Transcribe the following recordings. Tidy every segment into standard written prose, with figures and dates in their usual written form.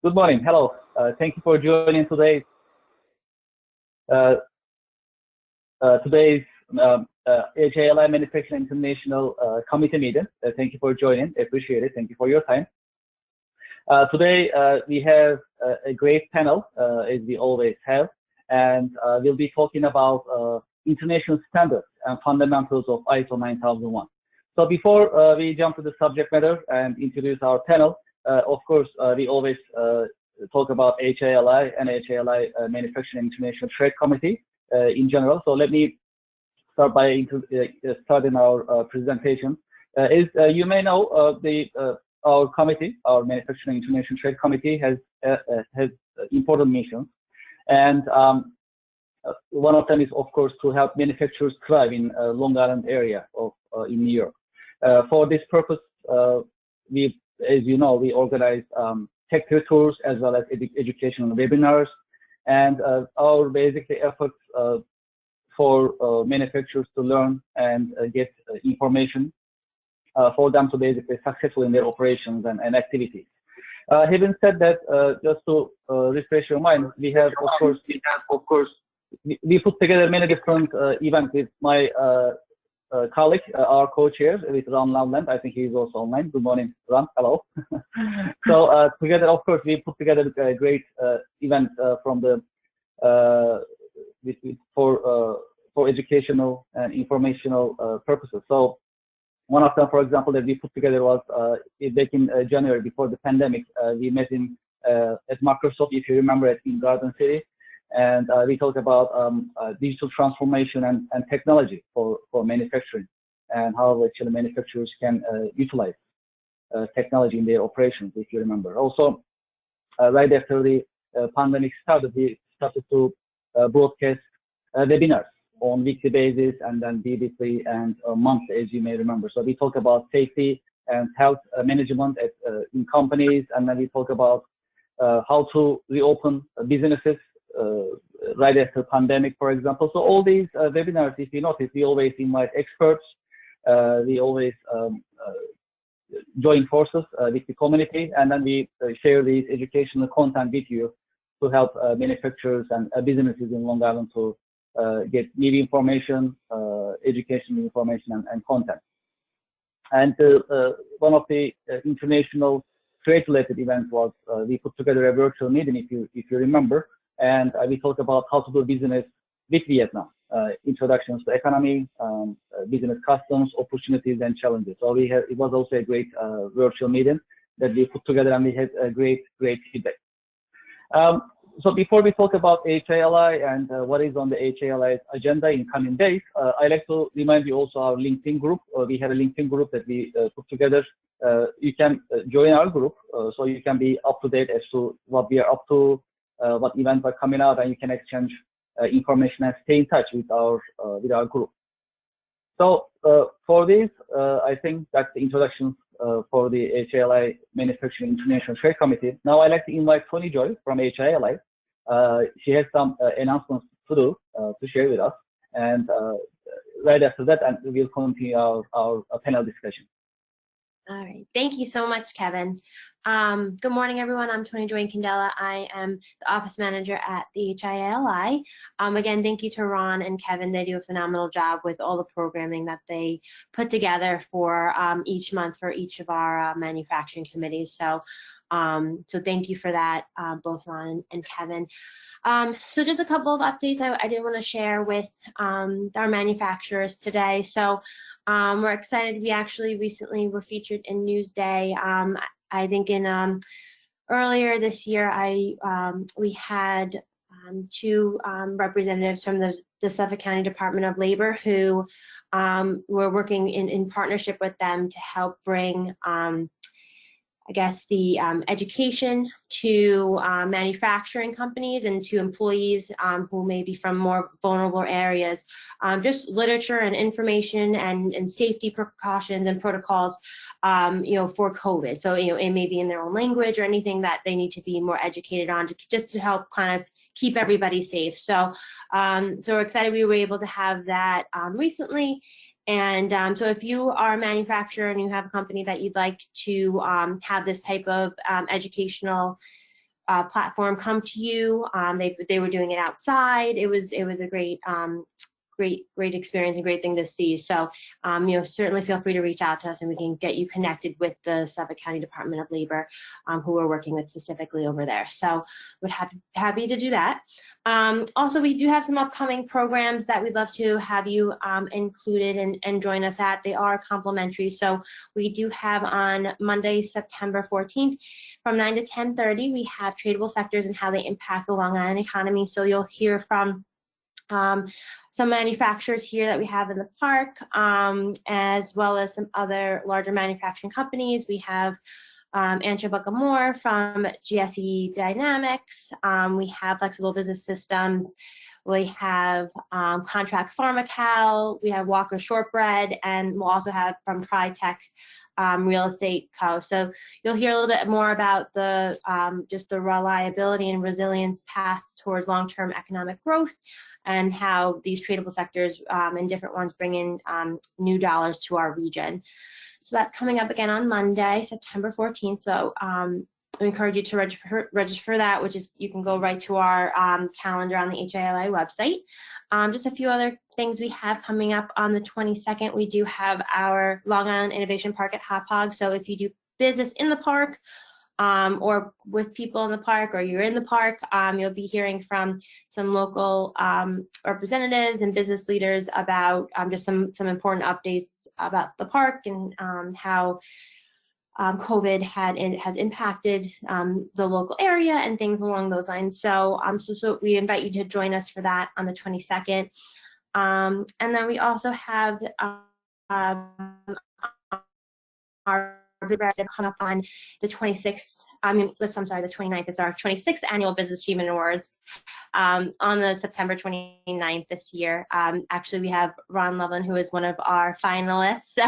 Good morning. Hello. Thank you for joining today's HIA-LI Manufacturing International Committee meeting. Thank you for joining. I appreciate it. Thank you for your time. Today we have a great panel, as we always have, and we'll be talking about international standards and fundamentals of ISO 9001. So before we jump to the subject matter and introduce our panel, of course, we always talk about HIA-LI and HIA-LI Manufacturing International Trade Committee in general. So let me start by starting our presentation. As you may know, our committee, our Manufacturing International Trade Committee, has important missions, and one of them is, of course, to help manufacturers thrive in Long Island area of in New York. For this purpose, as you know, we organize tech tours as well as educational webinars, and our basically efforts for manufacturers to learn and get information for them to basically successful in their operations and activities. Having said that, just to refresh your mind, we have of course we put together many different events with my colleague, our co-chair, with Ron Loveland. I think he's also online. Good morning, Ron. Hello. So together, of course, we put together a great event from the for educational and informational purposes. So one of them, for example, that we put together was back in January, before the pandemic. We met at Microsoft, if you remember, in Garden City. And we talked about digital transformation and technology for manufacturing, and how actually manufacturers can utilize technology in their operations, if you remember. Also, right after the pandemic started, we started to broadcast webinars on weekly basis, and then bi-weekly and monthly, as you may remember. So we talk about safety and health management in companies, and then we talk about how to reopen businesses right after pandemic, for example. So all these webinars, if you notice, we always invite experts. We always join forces with the community, and then we share these educational content with you to help manufacturers and businesses in Long Island to get new information, educational information, and content. And one of the international trade-related events was we put together a virtual meeting, if you remember. And we talked about how to do business with Vietnam, introductions to economy, business customs, opportunities, and challenges. So it was also a great virtual meeting that we put together, and we had a great feedback. So before we talk about HIA-LI and what is on the HIA-LI's agenda in coming days, I'd like to remind you also our LinkedIn group. We have a LinkedIn group that we put together. You can join our group, so you can be up to date as to what we are up to, what events are coming out, and you can exchange information and stay in touch with our group. So for this, I think that's the introduction for the HIA-LI Manufacturing International Trade Committee. Now I'd like to invite Tony Joy from HIA-LI. She has some announcements to do, to share with us, and right after that, and we'll continue our panel discussion. All right. Thank you so much, Kevin. Good morning, everyone. I'm Tony Joy Candela. I am the office manager at the HIA-LI. Again, thank you to Ron and Kevin. They do a phenomenal job with all the programming that they put together for each month for each of our manufacturing committees. So thank you for that, both Ron and Kevin. So just a couple of updates I did want to share with our manufacturers today. So we're excited. We actually recently were featured in Newsday. I think in earlier this year, we had two representatives from the Suffolk County Department of Labor who were working in partnership with them to help bring I guess, the education to manufacturing companies and to employees who may be from more vulnerable areas, just literature and information and safety precautions and protocols, for COVID. So, it may be in their own language or anything that they need to be more educated on, just to help kind of keep everybody safe. So, so we're excited we were able to have that recently. And so if you are a manufacturer and you have a company that you'd like to have this type of educational platform come to you. They were doing it outside. It was a great great experience and great thing to see. So, certainly feel free to reach out to us and we can get you connected with the Suffolk County Department of Labor, who we're working with specifically over there. So would happy to do that. Also, we do have some upcoming programs that we'd love to have you included and join us at. They are complimentary. So we do have on Monday, September 14th, from 9 to 10:30, we have tradable sectors and how they impact the Long Island economy. So you'll hear from some manufacturers here that we have in the park, as well as some other larger manufacturing companies. We have Ansha Buckamore from GSE Dynamics. We have Flexible Business Systems. We have Contract Pharmacal. We have Walker Shortbread, and we'll also have from TriTech Real Estate Co. So you'll hear a little bit more about the just the reliability and resilience path towards long-term economic growth, and how these tradable sectors and different ones bring in new dollars to our region. So that's coming up again on Monday, September 14th. So I encourage you to register for that, which is you can go right to our calendar on the HIA-LI website. Just a few other things we have coming up on the 22nd. We do have our Long Island Innovation Park at Hauppauge. So if you do business in the park, or with people in the park, or you're in the park, you'll be hearing from some local representatives and business leaders about just some important updates about the park and how COVID has impacted the local area and things along those lines. So, so we invite you to join us for that on the 22nd. And then we also have our come up on the 26th. I'm sorry, the 29th is our 26th Annual Business Achievement Awards on the September 29th this year. Actually, we have Ron Loveland, who is one of our finalists, so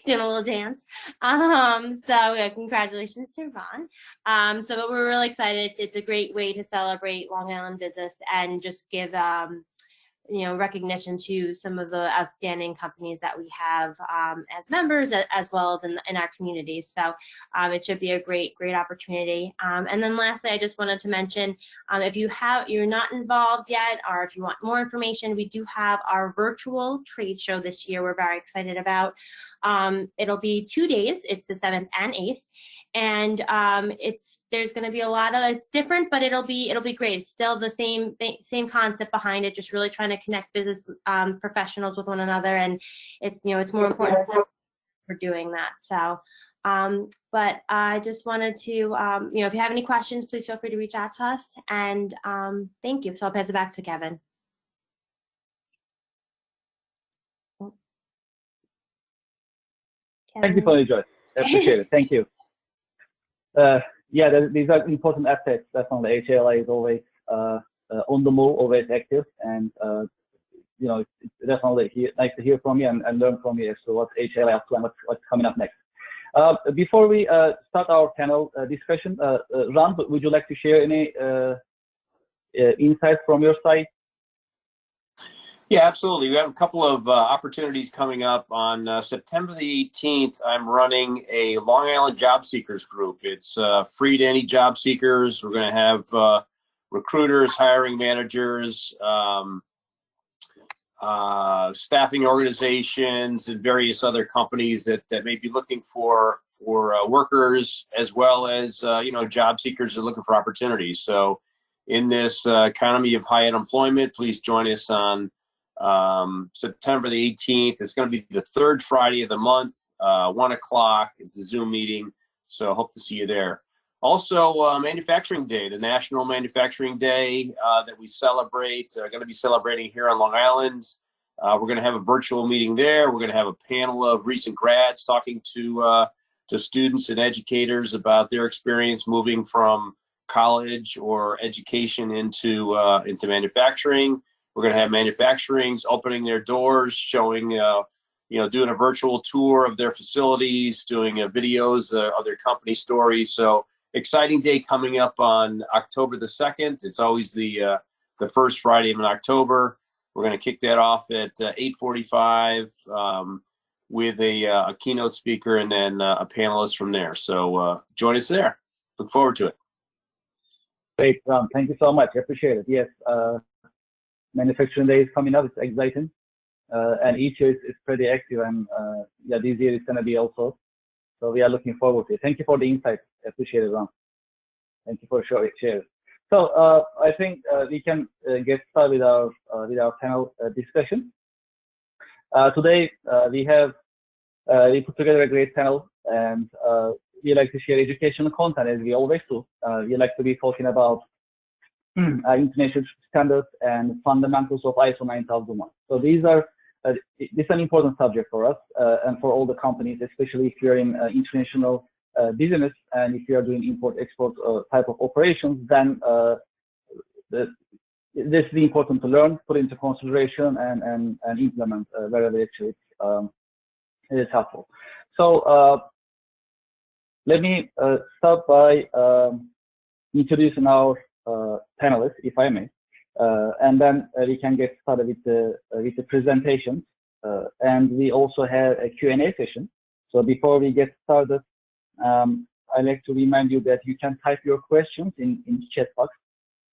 doing a little dance. So congratulations to Ron. But we're really excited. It's a great way to celebrate Long Island business and just give recognition to some of the outstanding companies that we have as members, as well as in our communities. So it should be a great opportunity. And then lastly, I just wanted to mention, if you're not involved yet, or if you want more information, we do have our virtual trade show this year. We're very excited about. It'll be 2 days. It's the 7th and 8th. And there's going to be a lot of, it's different, but it'll be great. It's still the same concept behind it, just really trying to connect business professionals with one another. And it's more important for doing that. So, but I just wanted to, if you have any questions, please feel free to reach out to us. And thank you. So I'll pass it back to Kevin. Thank you for your Joyce. I appreciate it. Thank you. These are important aspects. Definitely, HIA-LI is always on the move, always active, and it's definitely nice to hear from you and learn from you as to what HIA-LI is up to and what's coming up next. Before we start our panel discussion, Ron, would you like to share any insights from your side? Yeah, absolutely. We have a couple of opportunities coming up. On September the 18th, I'm running a Long Island job seekers group. It's free to any job seekers. We're going to have recruiters, hiring managers, staffing organizations, and various other companies that may be looking for workers, as well as job seekers that are looking for opportunities. So in this economy of high unemployment, please join us on September the 18th. It's going to be the third Friday of the month, 1 o'clock. It's a Zoom meeting, so I hope to see you there. Also, Manufacturing Day, the National Manufacturing Day that we celebrate. Going to be celebrating here on Long Island. We're going to have a virtual meeting there. We're going to have a panel of recent grads talking to students and educators about their experience moving from college or education into manufacturing. We're going to have manufacturings opening their doors, showing, doing a virtual tour of their facilities, doing videos of their company stories. So exciting day coming up on October the 2nd. It's always the first Friday in October. We're going to kick that off at 8:45 with a keynote speaker and then a panelist from there. So join us there. Look forward to it. Great, Ram. Thank you so much. I appreciate it. Yes, manufacturing day is coming up. It's exciting, and each year is pretty active, and yeah, this year is going to be also. So we are looking forward to it. Thank you for the insight. I appreciate it, Ram. Thank you for sharing. So I think we can get started with our panel discussion. Today we put together a great panel, and we like to share educational content as we always do. We like to be talking about international standards and fundamentals of ISO 9001. So this is an important subject for us and for all the companies, especially if you're in international business and if you are doing import-export type of operations. Then this is important to learn, put into consideration, and implement wherever actually it is helpful. So let me start by introducing our panelists, if I may, and then we can get started with the presentations. And we also have a Q&A session. So before we get started, I'd like to remind you that you can type your questions in the chat box,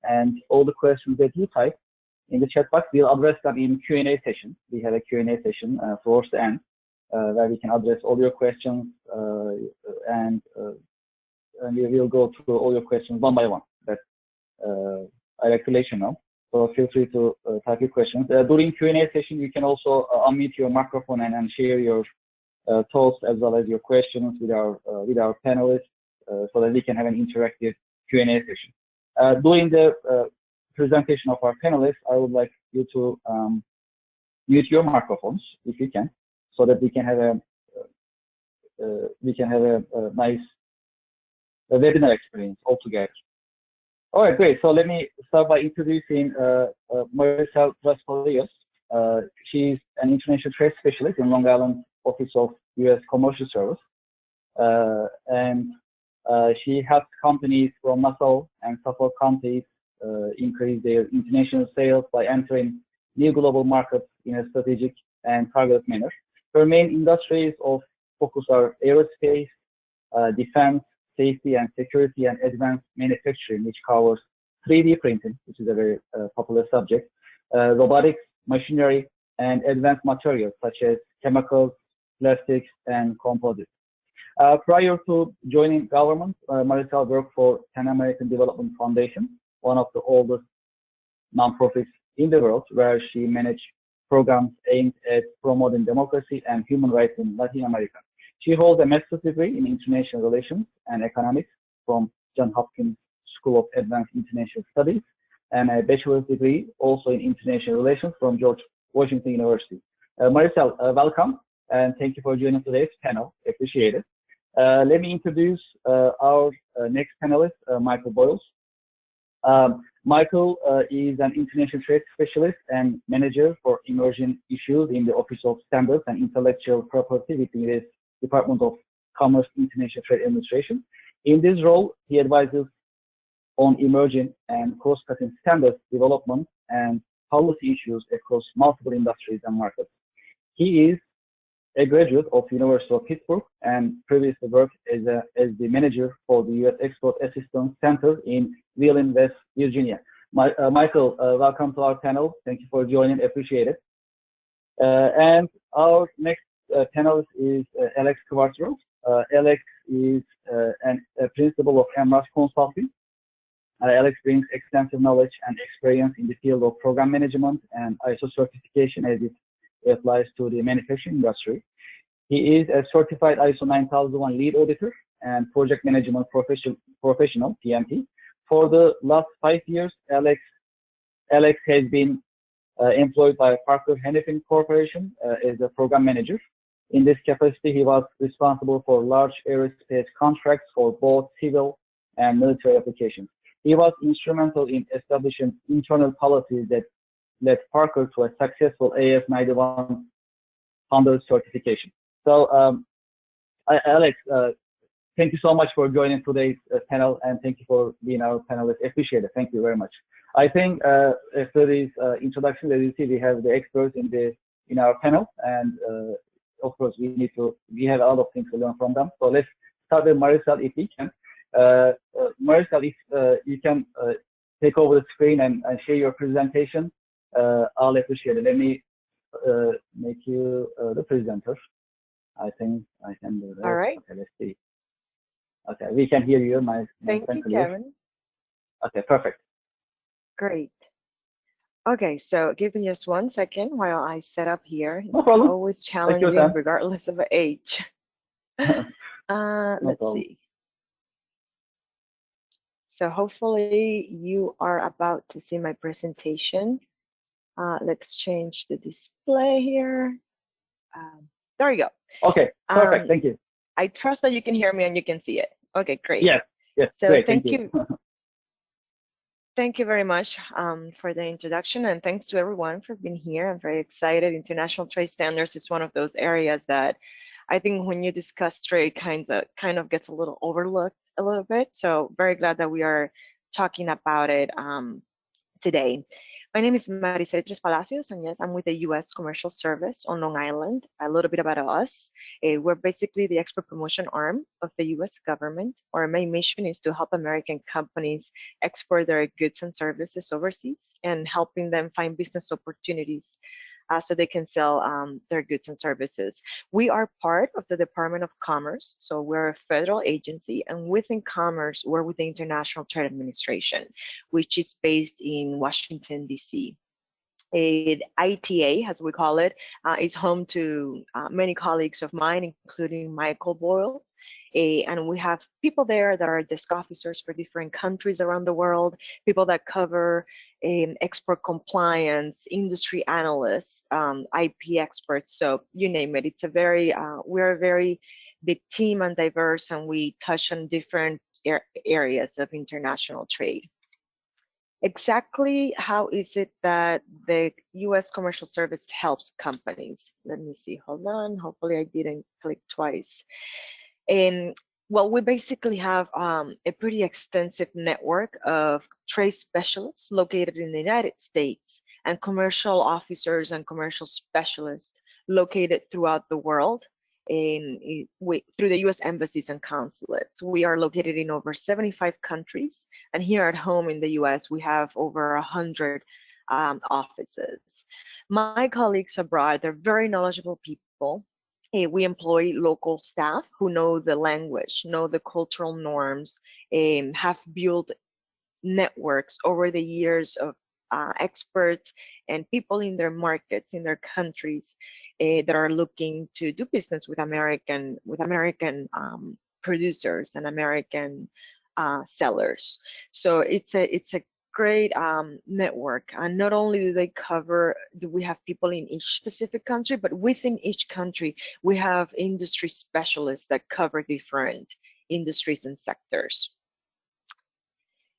and all the questions that you type in the chat box, we'll address them in Q&A session. We have a Q&A session towards the end, where we can address all your questions, and we will go through all your questions one by one. That I like to let you know. So feel free to type your questions. During Q&A session, you can also unmute your microphone and share your thoughts as well as your questions with our panelists, so that we can have an interactive Q&A session. During the presentation of our panelists, I would like you to mute your microphones if you can, so that we can have a nice webinar experience altogether. All right, great. So let me start by introducing Maricel Raspalios. She's an international trade specialist in Long Island Office of U.S. Commercial Service, and she helps companies from Nassau and Suffolk counties increase their international sales by entering new global markets in a strategic and targeted manner. Her main industries of focus are aerospace, defense, safety and security, and advanced manufacturing, which covers 3D printing, which is a very popular subject, robotics, machinery, and advanced materials such as chemicals, plastics, and composites. Prior to joining government, Maricel worked for Pan American Development Foundation, one of the oldest nonprofits in the world, where she managed programs aimed at promoting democracy and human rights in Latin America. She holds a master's degree in international relations and economics from Johns Hopkins School of Advanced International Studies, and a bachelor's degree also in international relations from George Washington University. Maricel, welcome, and thank you for joining today's panel. Appreciate it. Let me introduce our next panelist, Michael Boyles. Michael is an international trade specialist and manager for emerging issues in the Office of Standards and Intellectual Property within the Department of Commerce International Trade Administration. In this role, he advises on emerging and cross-cutting standards development and policy issues across multiple industries and markets. He is a graduate of University of Pittsburgh and previously worked as the manager for the U.S. Export Assistance Center in Wheeling, West Virginia. Michael, welcome to our panel. Thank you for joining. Appreciate it. And our next panelist is Alex Kvartero. Alex is a principal of MRAS Consulting. Alex brings extensive knowledge and experience in the field of program management and ISO certification as it applies to the manufacturing industry. He is a certified ISO 9001 lead auditor and project management professional, PMP. For the last 5 years, Alex has been employed by Parker Hannifin Corporation as a program manager. In this capacity, he was responsible for large aerospace contracts for both civil and military applications. He was instrumental in establishing internal policies that led Parker to a successful AS 9100 certification. So, Alex, thank you so much for joining today's panel, and thank you for being our panelist. Appreciate it. Thank you very much. I think after this introduction, that you see, we have the experts in our panel, and of course we have a lot of things to learn from them. So let's start with Maricel, if we can. Mariska, if you can take over the screen and share your presentation, I'll appreciate it. Let me make you the presenter. I think I can do that. All right. Okay, let's see. Okay, we can hear you. Thank you, Kevin. Okay, perfect. Great. Okay, so give me just 1 second while I set up here. No problem. It's always challenging regardless of age. Let's see. So hopefully you are about to see my presentation. Let's change the display here. There we go. Okay, perfect. Thank you. I trust that you can hear me and you can see it. Okay, great. Yes, so great. Thank you. Thank you very much for the introduction, and thanks to everyone for being here. I'm very excited. International trade standards is one of those areas that I think when you discuss trade kind of gets a little overlooked a little bit. So very glad that we are talking about it today. My name is Maricel Palacios, and yes, I'm with the U.S. Commercial Service on Long Island. A little bit about us. We're basically the export promotion arm of the U.S. government. Our main mission is to help American companies export their goods and services overseas and helping them find business opportunities so they can sell their goods and services. We are part of the Department of Commerce, so we're a federal agency, and within Commerce, we're with the International Trade Administration, which is based in Washington, D.C. ITA, as we call it, is home to many colleagues of mine, including Michael Boyle. And we have people there that are desk officers for different countries around the world, people that cover export compliance, industry analysts, IP experts, so you name it. It's a very, we're a very big team and diverse, and we touch on different areas of international trade. Exactly how is it that the U.S. Commercial Service helps companies? Let me see, hold on, hopefully I didn't click twice. Well, we basically have a pretty extensive network of trade specialists located in the United States and commercial officers and commercial specialists located throughout the world through the U.S. embassies and consulates. We are located in over 75 countries, and here at home in the U.S., we have over 100 offices. My colleagues abroad, they're very knowledgeable people. We employ local staff who know the language, know the cultural norms, have built networks over the years of experts and people in their markets, in their countries that are looking to do business with American producers and American sellers. So it's a great network, and not only do we have people in each specific country, but within each country we have industry specialists that cover different industries and sectors.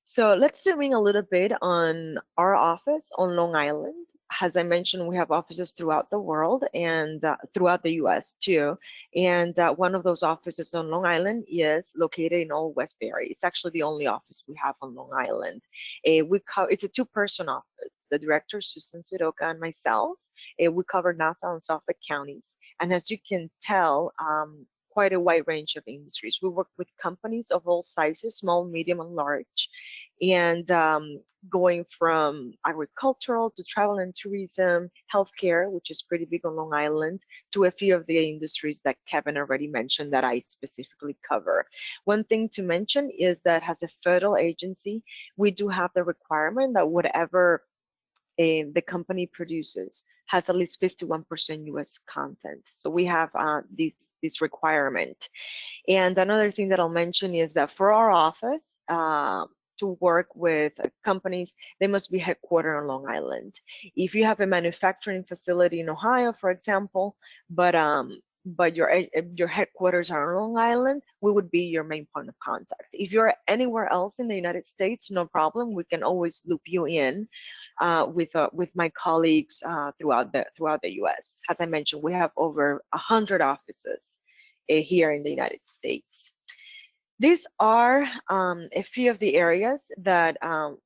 So let's zoom in a little bit on our office on Long Island. As I mentioned, we have offices throughout the world and throughout the US too. And one of those offices on Long Island is located in Old Westbury. It's actually the only office we have on Long Island. It's a two-person office. The director, Susan Siroka, and myself, we cover Nassau and Suffolk counties. And as you can tell, quite a wide range of industries. We work with companies of all sizes, small, medium, and large, and going from agricultural to travel and tourism, healthcare, which is pretty big on Long Island, to a few of the industries that Kevin already mentioned that I specifically cover. One thing to mention is that as a federal agency, we do have the requirement that whatever the company produces has at least 51% US content. So we have this requirement. And another thing that I'll mention is that for our office to work with companies, they must be headquartered on Long Island. If you have a manufacturing facility in Ohio, for example, but your headquarters are on Long Island, we would be your main point of contact. If you're anywhere else in the United States, no problem. We can always loop you in with my colleagues throughout the U.S. As I mentioned, we have over 100 offices here in the United States. These are a few of the areas that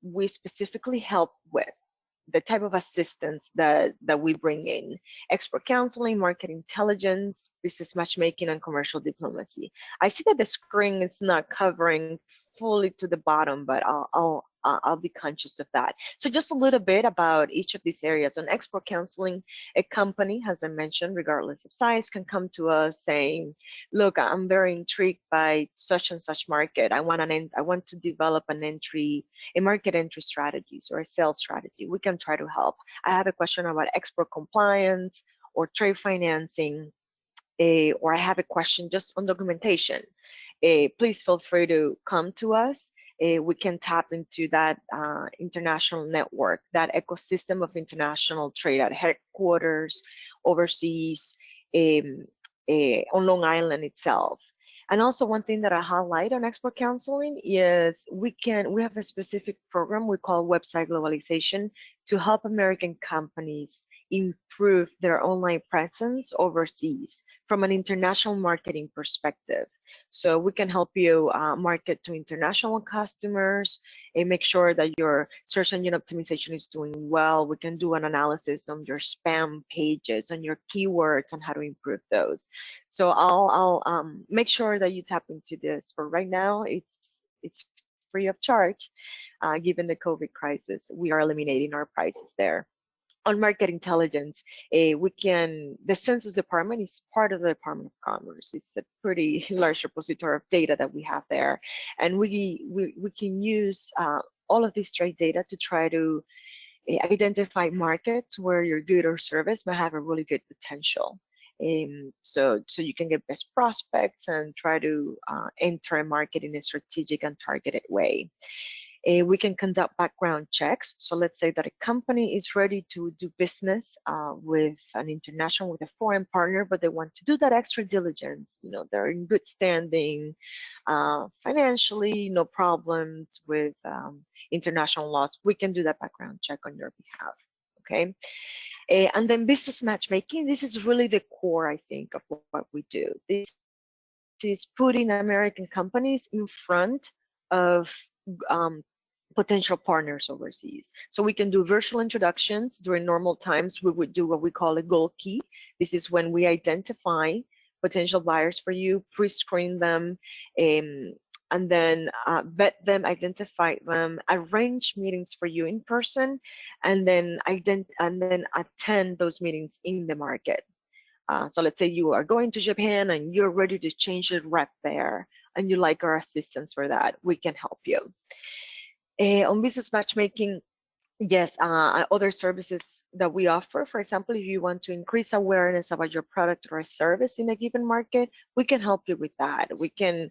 we specifically help with. the type of assistance that we bring in: expert counseling, market intelligence, business matchmaking, and commercial diplomacy. I see that the screen is not covering fully to the bottom, but I'll be conscious of that. So just a little bit about each of these areas. On export counseling, a company, as I mentioned, regardless of size, can come to us saying, look, I'm very intrigued by such and such market. I want to develop a market entry strategies or a sales strategy. We can try to help. I have a question about export compliance or trade financing, or I have a question just on documentation. Please feel free to come to us. We can tap into that international network, that ecosystem of international trade at headquarters, overseas, on Long Island itself. And also one thing that I highlight on export counseling is we have a specific program we call Website Globalization to help American companies improve their online presence overseas from an international marketing perspective. So we can help you market to international customers and make sure that your search engine optimization is doing well. We can do an analysis on your spam pages, on your keywords, and how to improve those. So I'll make sure that you tap into this. For right now, it's free of charge. Given the COVID crisis, we are eliminating our prices there. On market intelligence, the Census Department is part of the Department of Commerce. It's a pretty large repository of data that we have there, and we can use all of this trade data to try to identify markets where your good or service may have a really good potential. So you can get best prospects and try to enter a market in a strategic and targeted way. We can conduct background checks. So let's say that a company is ready to do business with a foreign partner, but they want to do that extra diligence. You know, they're in good standing financially, no problems with international laws. We can do that background check on your behalf. Okay. And then business matchmaking. This is really the core, I think, of what we do. This is putting American companies in front of potential partners overseas. So we can do virtual introductions. During normal times, we would do what we call a gold key. This is when we identify potential buyers for you, pre-screen them, and then vet them, identify them, arrange meetings for you in person, and then attend those meetings in the market. So let's say you are going to Japan and you're ready to change the rep there, and you like our assistance for that. We can help you. On business matchmaking, yes, other services that we offer. For example, if you want to increase awareness about your product or service in a given market, we can help you with that. We can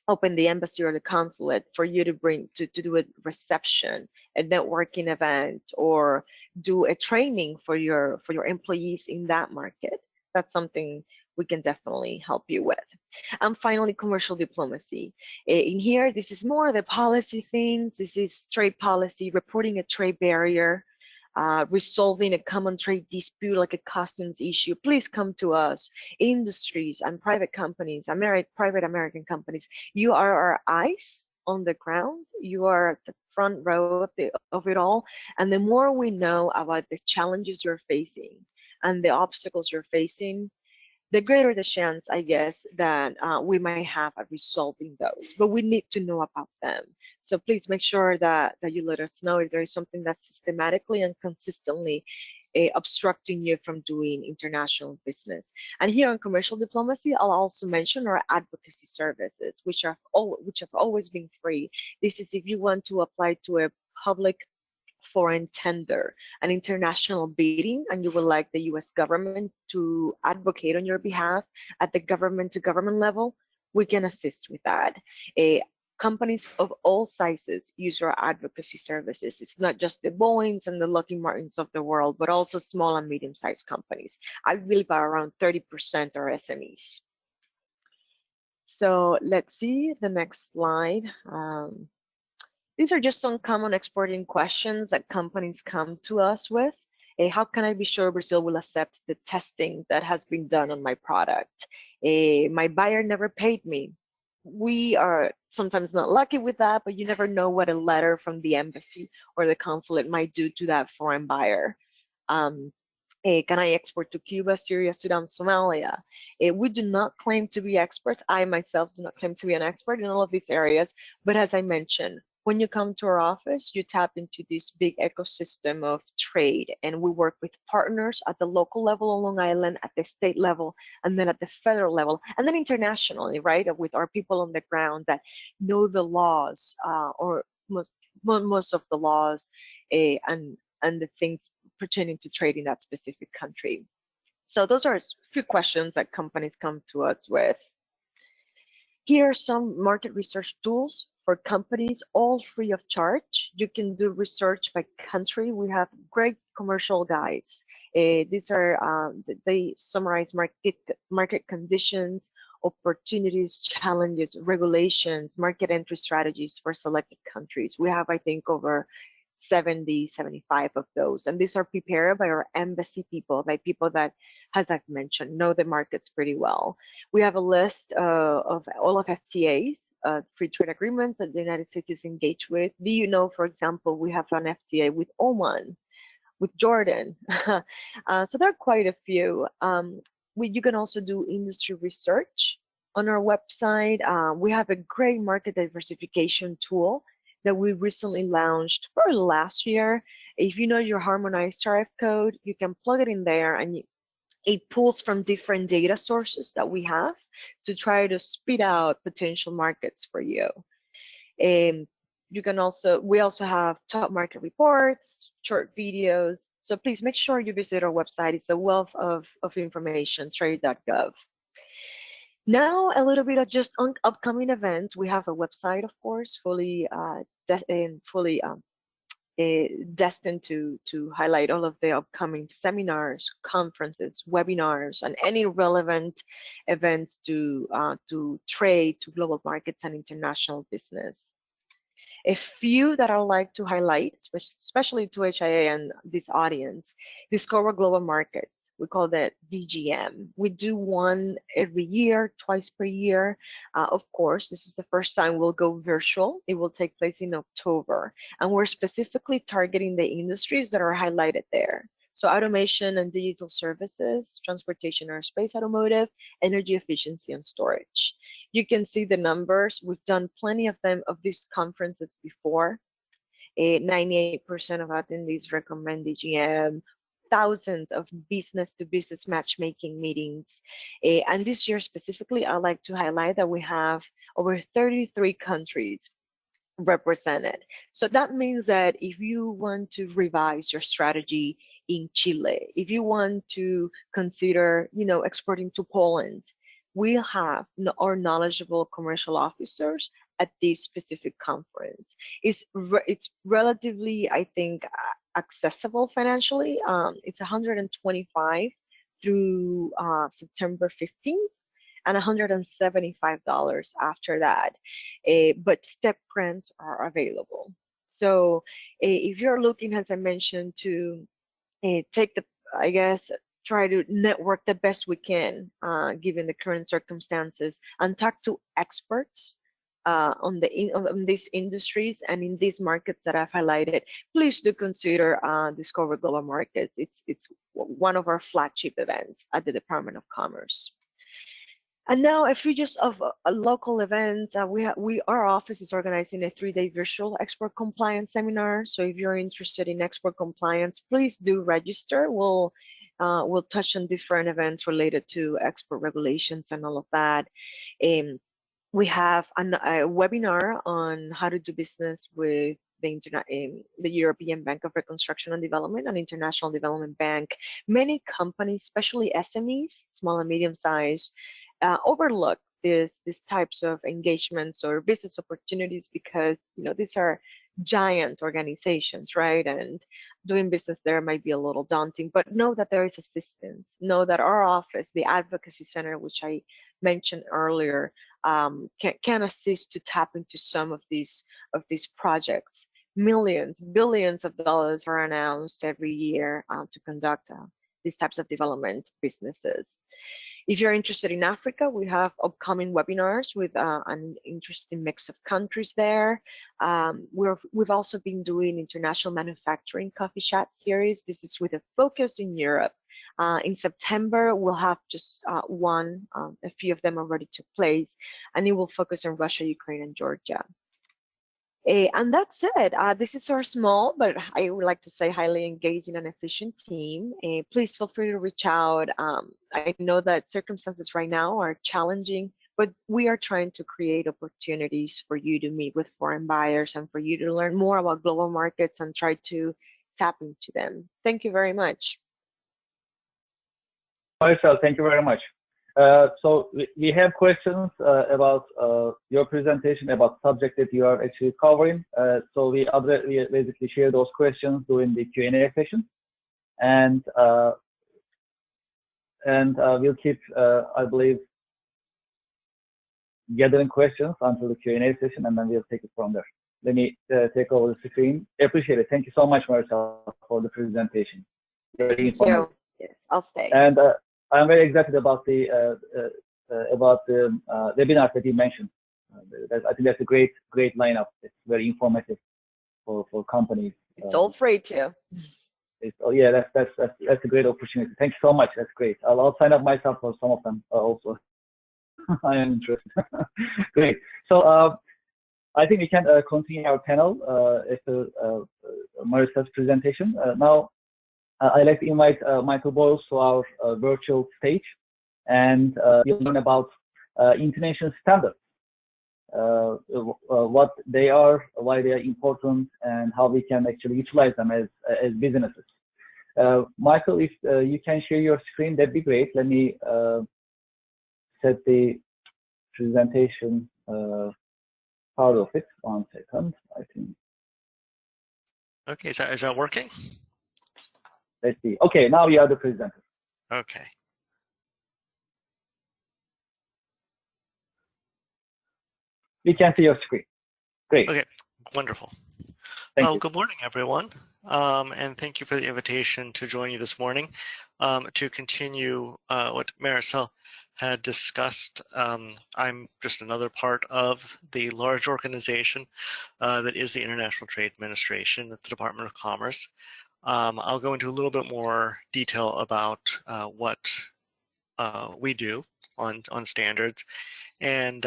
open the embassy or the consulate for you to do a reception, a networking event, or do a training for your employees in that market. That's something we can definitely help you with. And finally, commercial diplomacy. In here, this is more the policy things. This is trade policy, reporting a trade barrier, resolving a common trade dispute like a customs issue. Please come to us. Industries and private companies, private American companies, you are our eyes on the ground. You are at the front row of it all. And the more we know about the challenges you're facing and the obstacles you're facing, the greater the chance, I guess, that we might have at resolving those. But we need to know about them. So please make sure that you let us know if there is something that's systematically and consistently obstructing you from doing international business. And here on commercial diplomacy, I'll also mention our advocacy services, which have always been free. This is if you want to apply to a public foreign tender, an international bidding, and you would like the U.S. government to advocate on your behalf at the government-to-government level, we can assist with that. Companies of all sizes use our advocacy services. It's not just the Boeings and the Lockheed Martins of the world, but also small and medium-sized companies. I believe around 30% are SMEs. So let's see the next slide. These are just some common exporting questions that companies come to us with. How can I be sure Brazil will accept the testing that has been done on my product? My buyer never paid me. we are sometimes not lucky with that, but you never know what a letter from the embassy or the consulate might do to that foreign buyer. Can I export to Cuba, Syria, Sudan, Somalia? We do not claim to be experts. I myself do not claim to be an expert in all of these areas. But as I mentioned, when you come to our office, you tap into this big ecosystem of trade. And we work with partners at the local level on Long Island, at the state level, and then at the federal level, and then internationally, right? With our people on the ground that know the laws, or most of the laws, and the things pertaining to trade in that specific country. So those are a few questions that companies come to us with. Here are some market research tools for companies, all free of charge. You can do research by country. We have great commercial guides. These are, they summarize market conditions, opportunities, challenges, regulations, market entry strategies for selected countries. We have, I think, over 70, 75 of those. And these are prepared by our embassy people, by people that, as I've mentioned, know the markets pretty well. We have a list of all of FTAs, free trade agreements that the United States is engaged with. Do you know, for example, we have an FTA with Oman, with Jordan. So there are quite a few. You can also do industry research on our website. We have a great market diversification tool that we recently launched for last year. If you know your harmonized tariff code, you can plug it in there, and it pulls from different data sources that we have to try to spit out potential markets for you. You can also, we also have top market reports, short videos. So please make sure you visit our website. It's a wealth of information, trade.gov. Now, a little bit of just upcoming events. We have a website, of course, fully destined to highlight all of the upcoming seminars, conferences, webinars, and any relevant events to trade, to global markets and international business. A few that I'd like to highlight, especially to HIA and this audience: Discover Global Markets. We call that DGM. We do one every year, twice per year. Of course, this is the first time we'll go virtual. It will take place in October. And we're specifically targeting the industries that are highlighted there. So automation and digital services, transportation, aerospace, automotive, energy efficiency, and storage. You can see the numbers. We've done plenty of them, of these conferences before. 98% of attendees recommend DGM. Thousands of business-to-business matchmaking meetings. And this year specifically, I'd like to highlight that we have over 33 countries represented. So that means that if you want to revise your strategy in Chile, if you want to consider, exporting to Poland, we'll have our knowledgeable commercial officers at this specific conference. It's relatively, I think, accessible financially. It's $125 through September 15th, and $175 after that. But step grants are available. So if you're looking, as I mentioned, to take the, try to network the best we can, given the current circumstances, and talk to experts on these industries and in these markets that I've highlighted, please do consider Discover Global Markets. It's one of our flagship events at the Department of Commerce. And now a few just of local events. Our office is organizing a 3-day virtual export compliance seminar. So if you're interested in export compliance, please do register. We'll touch on different events related to export regulations and all of that. We have a webinar on how to do business with the European Bank of Reconstruction and Development and International Development Bank. Many companies, especially SMEs, small and medium sized, overlook these types of engagements or business opportunities because these are giant organizations, right? And doing business there might be a little daunting, but know that there is assistance. Know that our office, the Advocacy Center, which I mentioned earlier, can assist to tap into some of these projects. Millions, billions of dollars are announced every year to conduct these types of development businesses. If you're interested in Africa, we have upcoming webinars with an interesting mix of countries there. We've also been doing international manufacturing coffee chat series. This is with a focus in Europe. In September, we'll have just one, a few of them already took place, and it will focus on Russia, Ukraine, and Georgia. And that's it. This is our small, but I would like to say highly engaged and efficient team. Please feel free to reach out. I know that circumstances right now are challenging, but we are trying to create opportunities for you to meet with foreign buyers and for you to learn more about global markets and try to tap into them. Thank you very much. Marcel, thank you very much. So we have questions about your presentation, about subject that you are actually covering. So we basically share those questions during the Q&A session, and we'll keep, I believe, gathering questions until the Q&A session, and then we'll take it from there. Let me take over the screen. I appreciate it. Thank you so much, Marcel, for the presentation. Very informative. Yes, I'll stay. And I'm very excited about the webinar that you mentioned. I think that's a great lineup. It's very informative for companies. It's all free too. Oh yeah, that's a great opportunity. Thank you so much. That's great. I'll sign up myself for some of them also. I am interested. Great. So I think we can continue our panel after Marisa's presentation. Now, I'd like to invite Michael Boyles to our virtual stage, and we'll learn about international standards, what they are, why they are important, and how we can actually utilize them as businesses. Michael, if you can share your screen, that'd be great. Let me set the presentation part of it. 1 second, I think. Okay, is that working? Let's see. Okay, now you are the presenter. Okay. We can see your screen. Great. Okay, wonderful. Thank you. Good morning, everyone. And thank you for the invitation to join you this morning to continue what Maricel had discussed. I'm just another part of the large organization that is the International Trade Administration at the Department of Commerce. I'll go into a little bit more detail about what we do on standards, and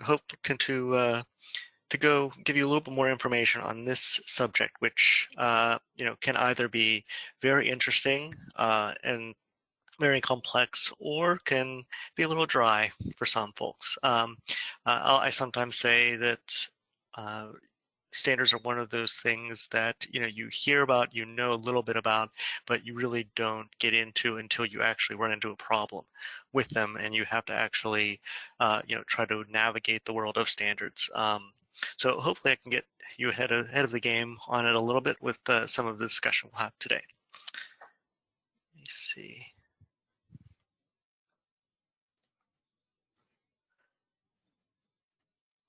hope to go give you a little bit more information on this subject, which can either be very interesting and very complex, or can be a little dry for some folks. I sometimes say that standards are one of those things that you hear about, a little bit about, but you really don't get into until you actually run into a problem with them, and you have to actually try to navigate the world of standards. So hopefully I can get you ahead of the game on it a little bit with some of the discussion we'll have today. Let me see.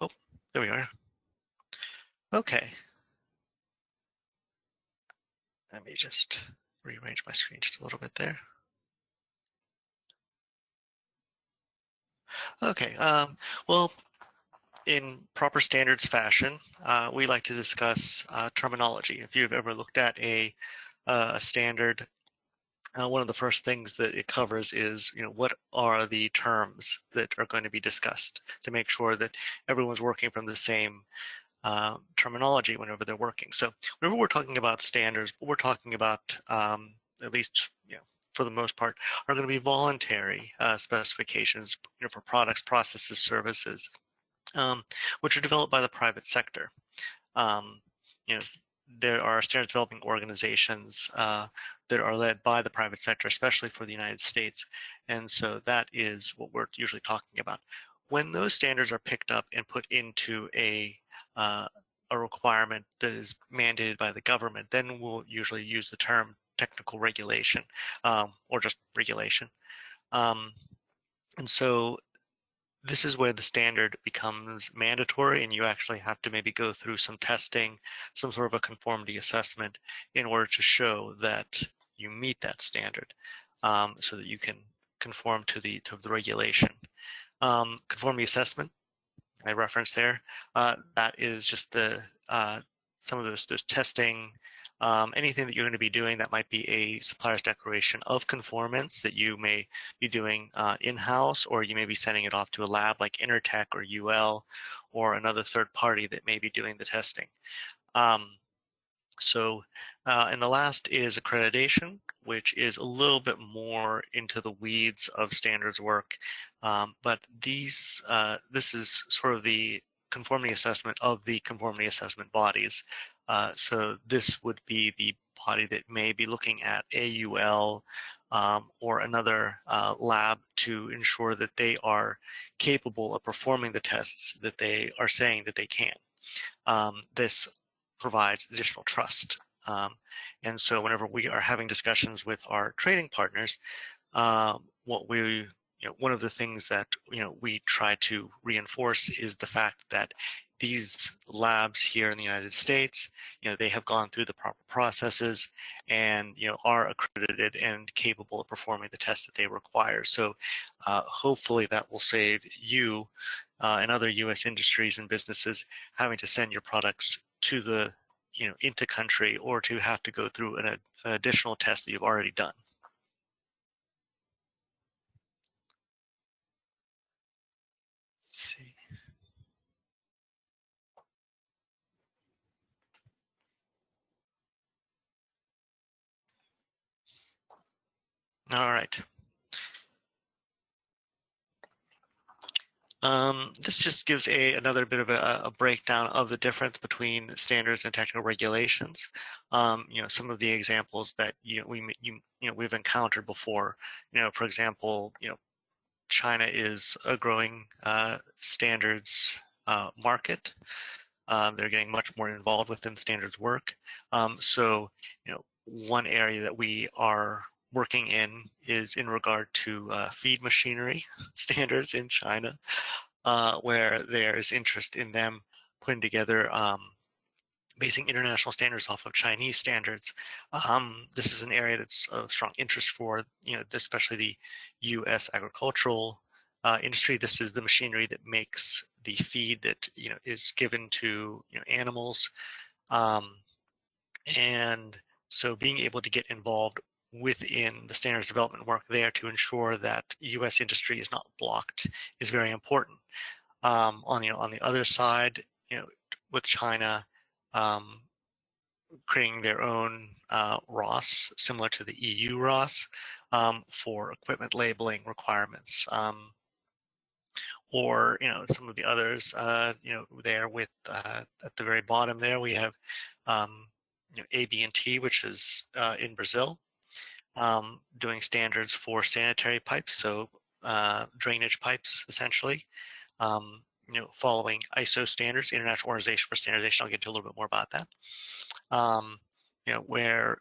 Oh, there we are. Okay. Let me just rearrange my screen just a little bit there. Okay, well, in proper standards fashion, we like to discuss terminology. If you've ever looked at a standard, one of the first things that it covers is, what are the terms that are going to be discussed to make sure that everyone's working from the same terminology whenever they're working. So whenever we're talking about standards, what we're talking about, at least for the most part, are going to be voluntary specifications for products, processes, services, which are developed by the private sector. There are standards developing organizations that are led by the private sector, especially for the United States, and so that is what we're usually talking about. When those standards are picked up and put into a requirement that is mandated by the government, then we'll usually use the term technical regulation or just regulation. And so this is where the standard becomes mandatory, and you actually have to maybe go through some testing, some sort of a conformity assessment in order to show that you meet that standard, so that you can conform to the regulation. Conformity assessment, I referenced there, that is just the some of those testing, anything that you're going to be doing that might be a supplier's declaration of conformance that you may be doing in-house, or you may be sending it off to a lab like Intertech or UL or another third party that may be doing the testing. And the last is accreditation, which is a little bit more into the weeds of standards work. But this is sort of the conformity assessment of the conformity assessment bodies. So this would be the body that may be looking at AUL or another lab to ensure that they are capable of performing the tests that they are saying that they can. This provides additional trust. And so whenever we are having discussions with our trading partners, one of the things that we try to reinforce is the fact that these labs here in the United States, they have gone through the proper processes and are accredited and capable of performing the tests that they require. So hopefully that will save you and other U.S. industries and businesses having to send your products to the into country, or to have to go through an additional test that you've already done. Let's see. All right. This just gives another bit of a breakdown of the difference between standards and technical regulations. Some of the examples that we've encountered before. For example, China is a growing standards market. They're getting much more involved within standards work. So one area that we are working in is in regard to feed machinery standards in China, where there's interest in them putting together basing international standards off of Chinese standards. This is an area that's of strong interest for, especially the U.S. agricultural industry. This is the machinery that makes the feed that is given to animals, and so being able to get involved within the standards development work there to ensure that U.S. industry is not blocked is very important. On the other side, with China creating their own ROS similar to the EU ROS for equipment labeling requirements, or some of the others. There with at the very bottom there we have AB&T, which is in Brazil. Doing standards for sanitary pipes, so drainage pipes, essentially. Following ISO standards, International Organization for Standardization. I'll get into a little bit more about that. Where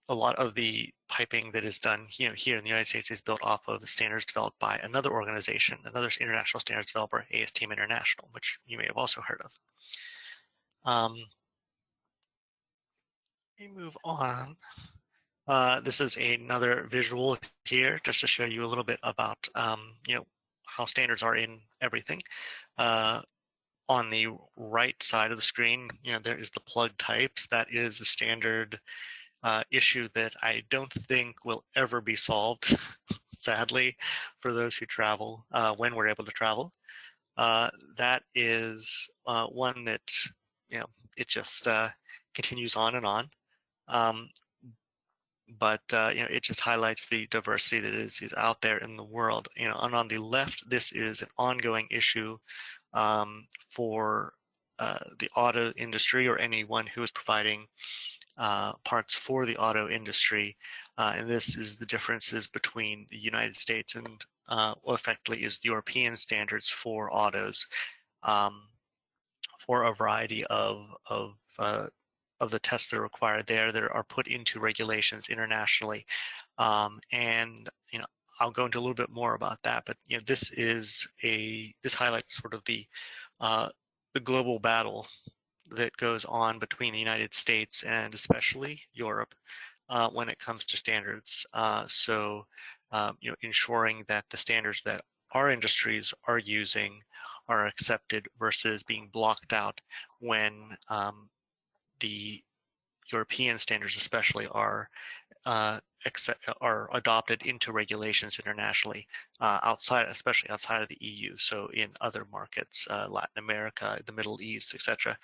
a lot of the piping that is done, here in the United States is built off of standards developed by another organization, another international standards developer, ASTM International, which you may have also heard of. Let me move on. This is another visual here, just to show you a little bit about, how standards are in everything. On the right side of the screen, there is the plug types. That is a standard issue that I don't think will ever be solved, sadly, for those who travel, when we're able to travel. That is one that, it just continues on and on. But it just highlights the diversity that is out there in the world. And on the left, this is an ongoing issue for the auto industry, or anyone who is providing parts for the auto industry. And this is the differences between the United States and effectively is European standards for autos, for a variety of the tests that are required there that are put into regulations internationally. And I'll go into a little bit more about that, but this highlights sort of the global battle that goes on between the United States and especially Europe when it comes to standards. So ensuring that the standards that our industries are using are accepted versus being blocked out when the European standards especially are adopted into regulations internationally, especially outside of the EU. So in other markets, Latin America, the Middle East, etc.,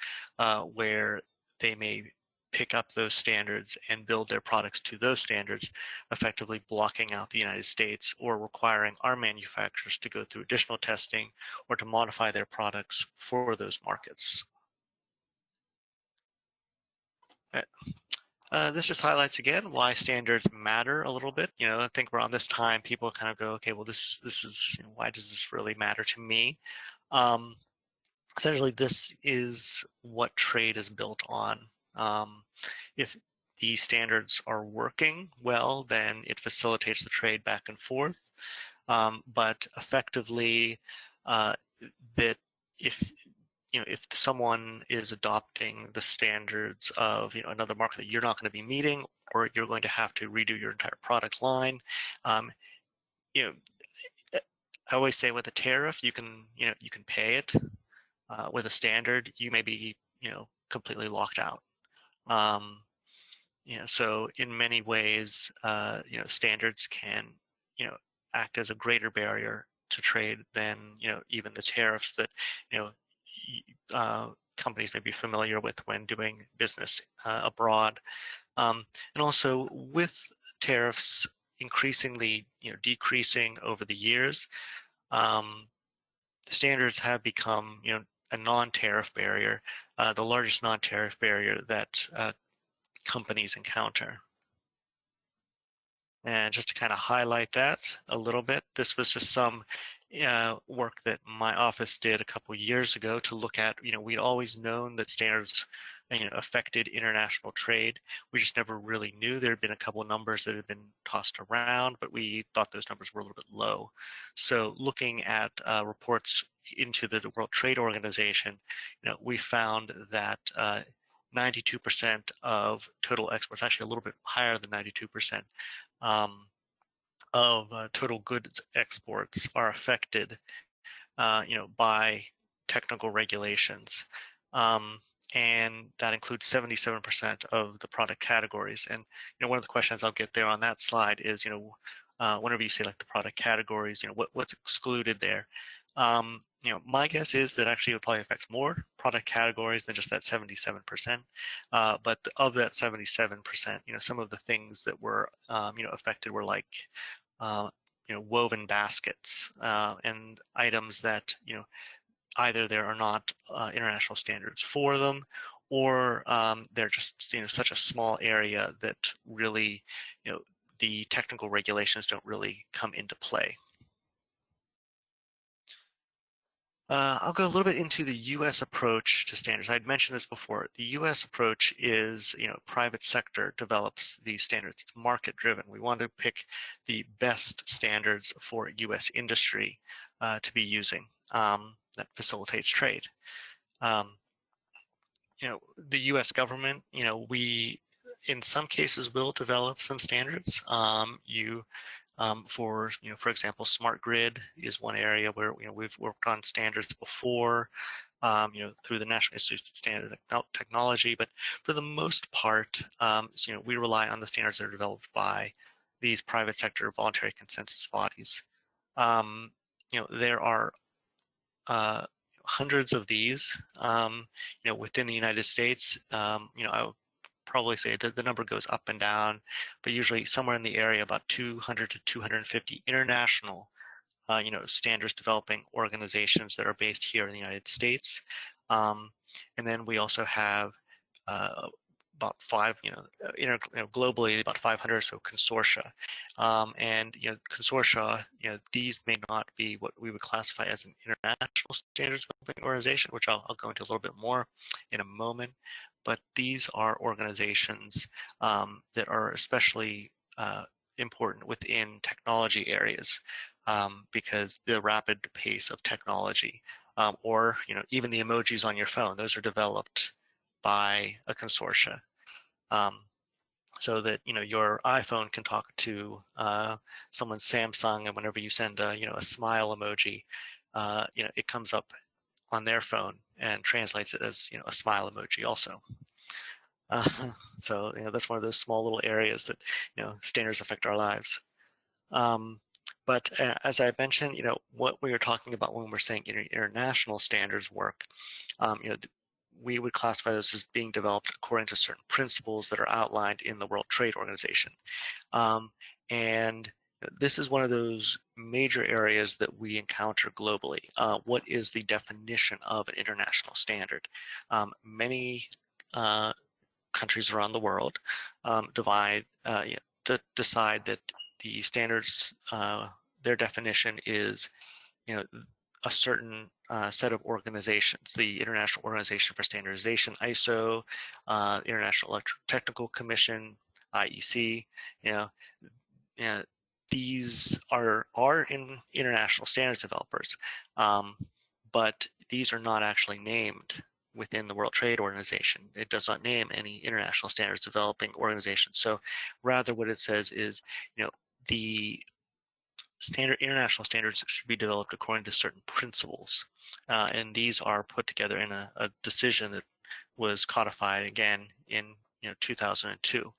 where they may pick up those standards and build their products to those standards, effectively blocking out the United States or requiring our manufacturers to go through additional testing or to modify their products for those markets. This just highlights again why standards matter a little bit. I think around this time people kind of go, okay, well, this is, why does this really matter to me? Essentially, this is what trade is built on. If the standards are working well, then it facilitates the trade back and forth. But effectively, that if someone is adopting the standards of another market that you're not going to be meeting, or you're going to have to redo your entire product line, I always say with a tariff, you can pay it. With a standard, you may be completely locked out. So in many ways, standards can act as a greater barrier to trade than even the tariffs that companies may be familiar with when doing business abroad. And also with tariffs increasingly decreasing over the years, standards have become a non-tariff barrier, the largest non-tariff barrier that companies encounter. And just to kind of highlight that a little bit, this was just some work that my office did a couple years ago to look at, we'd always known that standards affected international trade. We just never really knew. There had been a couple of numbers that had been tossed around, but we thought those numbers were a little bit low. So looking at reports into the World Trade Organization, we found that 92% of total exports, actually a little bit higher than 92%, of total goods exports are affected, by technical regulations, and that includes 77% of the product categories. And one of the questions I'll get there on that slide is, whenever you say like the product categories, what's excluded there? My guess is that actually it would probably affect more product categories than just that 77%. But of that 77%, some of the things that were, affected were like, woven baskets and items that, either there are not international standards for them, or they're just, such a small area that really, the technical regulations don't really come into play. I'll go a little bit into the U.S. approach to standards. I'd mentioned this before. The U.S. approach is, private sector develops these standards. It's market driven. We want to pick the best standards for U.S. industry to be using that facilitates trade. The U.S. government, we in some cases will develop some standards. For example, smart grid is one area where we've worked on standards before, through the National Institute of Standard Technology. But for the most part, we rely on the standards that are developed by these private sector voluntary consensus bodies. There are hundreds of these, within the United States. I would probably say that the number goes up and down, but usually somewhere in the area about 200 to 250 international, standards developing organizations that are based here in the United States. And then we also have about globally about 500 or so consortia. And consortia, these may not be what we would classify as an international standards developing organization, which I'll go into a little bit more in a moment. But these are organizations that are especially important within technology areas, because the rapid pace of technology, or even the emojis on your phone, those are developed by a consortia. so that your iPhone can talk to someone's Samsung, and whenever you send a smile emoji, it comes up on their phone and translates it as a smile emoji also. So that's one of those small little areas that standards affect our lives. But as I mentioned, what we are talking about when we're saying international standards work, we would classify those as being developed according to certain principles that are outlined in the World Trade Organization. And this is one of those major areas that we encounter globally. What is the definition of an international standard? Many countries around the world decide that the standards, their definition is, a certain set of organizations: the International Organization for Standardization, ISO, International Electrotechnical Commission, IEC. These are in international standards developers, but these are not actually named within the World Trade Organization. It does not name any international standards developing organizations. So rather what it says is, the international standards should be developed according to certain principles. And these are put together in a decision that was codified again in 2002,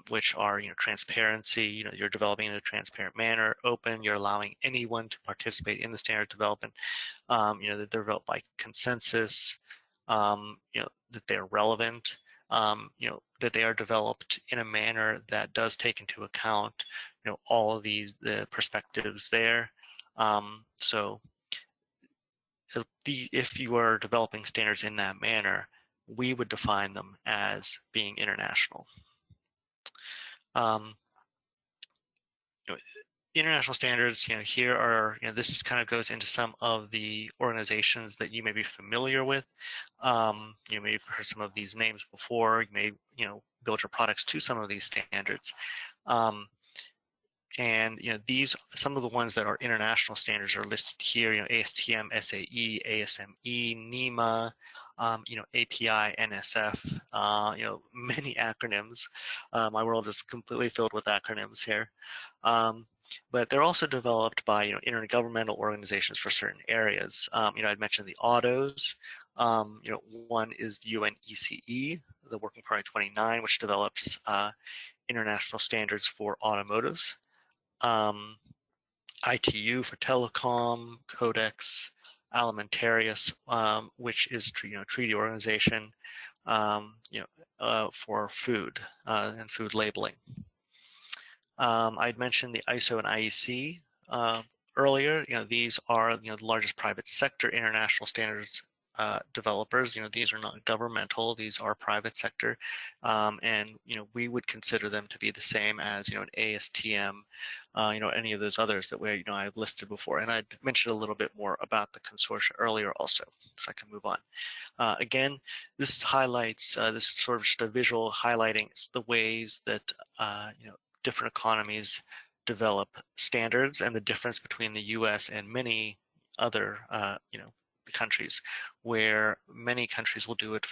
which are transparency. You're developing in a transparent manner, open. You're allowing anyone to participate in the standard development. That they're developed by consensus. That they're relevant. That they are developed in a manner that does take into account all of the perspectives there. So if you are developing standards in that manner, we would define them as being international. International standards, here are, this kind of goes into some of the organizations that you may be familiar with. You may have heard some of these names before. You may, build your products to some of these standards. And these, some of the ones that are international standards are listed here. ASTM, SAE, ASME, NEMA, API, NSF. Many acronyms. My world is completely filled with acronyms here. But they're also developed by intergovernmental organizations for certain areas. I'd mentioned the autos. One is the UNECE, the Working Party 29, which develops international standards for automotives. ITU for telecom, Codex Alimentarius, which is treaty organization, for food and food labeling. I'd mentioned the ISO and IEC earlier. These are the largest private sector international standards developers. These are not governmental; these are private sector, and we would consider them to be the same as an ASTM, any of those others that I've listed before. And I'd mentioned a little bit more about the consortia earlier also, so I can move on. Again, this highlights this is sort of just a visual highlighting the ways that different economies develop standards and the difference between the U.S. and many other countries, where many countries will do it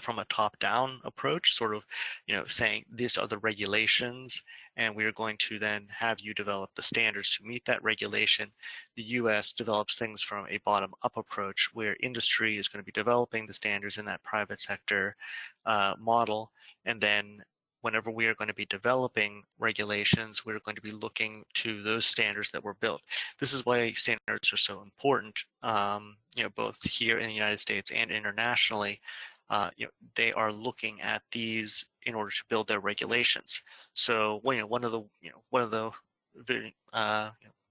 from a top-down approach, sort of saying these are the regulations and we are going to then have you develop the standards to meet that regulation. The U.S. develops things from a bottom-up approach, where industry is going to be developing the standards in that private sector model, and then whenever we are going to be developing regulations, we're going to be looking to those standards that were built. This is why standards are so important, both here in the United States and internationally. They are looking at these in order to build their regulations. So, one of the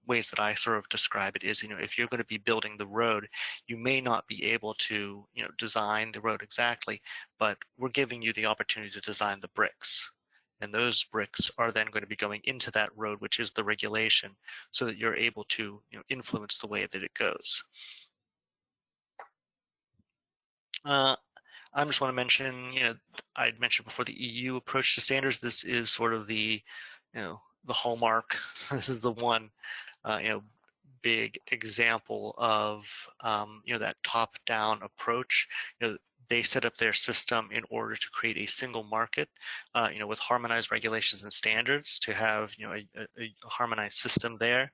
ways that I sort of describe it is, if you're going to be building the road, you may not be able to, design the road exactly, but we're giving you the opportunity to design the bricks. And those bricks are then going to be going into that road, which is the regulation, so that you're able to, influence the way that it goes. I just want to mention, I'd mentioned before the EU approach to standards. This is sort of the, the hallmark. This is the one, big example of, that top-down approach. they set up their system in order to create a single market, with harmonized regulations and standards to have, a harmonized system there.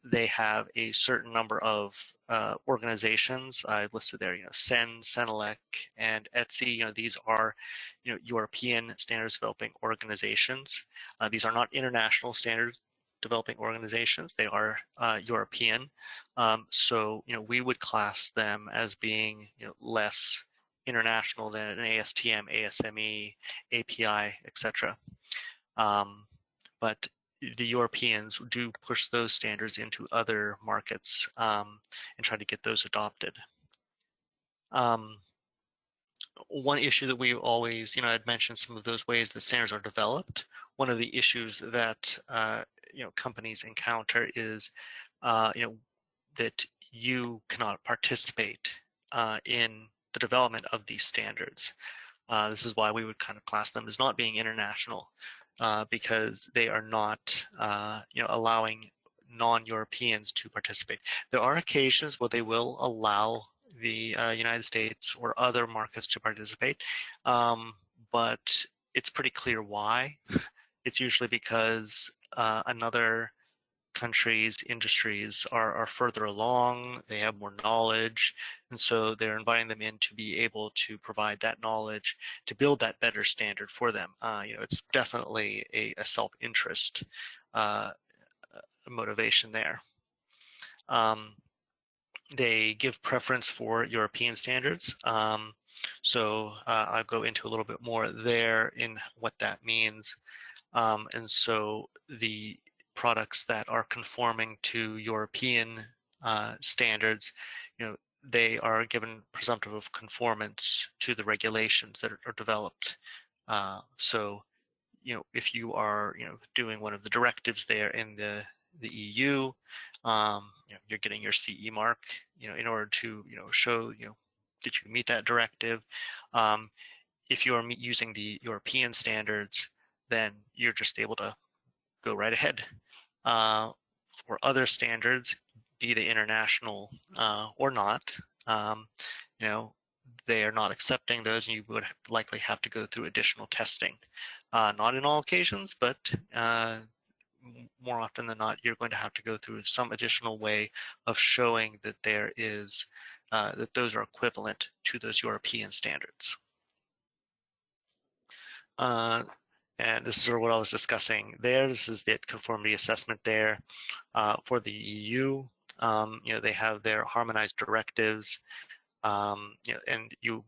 They have a certain number of organizations I listed there, CEN, CENELEC, and ETSI. These are, European standards developing organizations. These are not international standards developing organizations. They are European. So, we would class them as being, less international than an ASTM, ASME, API, etc. But the Europeans do push those standards into other markets and try to get those adopted. One issue that we always, I'd mentioned some of those ways that standards are developed. One of the issues that companies encounter is, that you cannot participate in the development of these standards. This is why we would kind of class them as not being international. Because they are not, allowing non-Europeans to participate. There are occasions where they will allow the United States or other markets to participate, but it's pretty clear why. It's usually because another country's industries are further along, they have more knowledge, and so they're inviting them in to be able to provide that knowledge to build that better standard for them. It's definitely a self-interest motivation there. They give preference for European standards. So I'll go into a little bit more there in what that means. And so the products that are conforming to European standards, they are given presumptive of conformance to the regulations that are developed. So, if you are, doing one of the directives there in the EU, you're getting your CE mark, in order to, show, that you meet that directive. If you are using the European standards, then you're just able to go right ahead. For other standards, be they international or not, they are not accepting those, and you would likely have to go through additional testing. Not in all occasions, but more often than not, you're going to have to go through some additional way of showing that there is that those are equivalent to those European standards. And this is what I was discussing there. This is the conformity assessment there for the EU. They have their harmonized directives, and you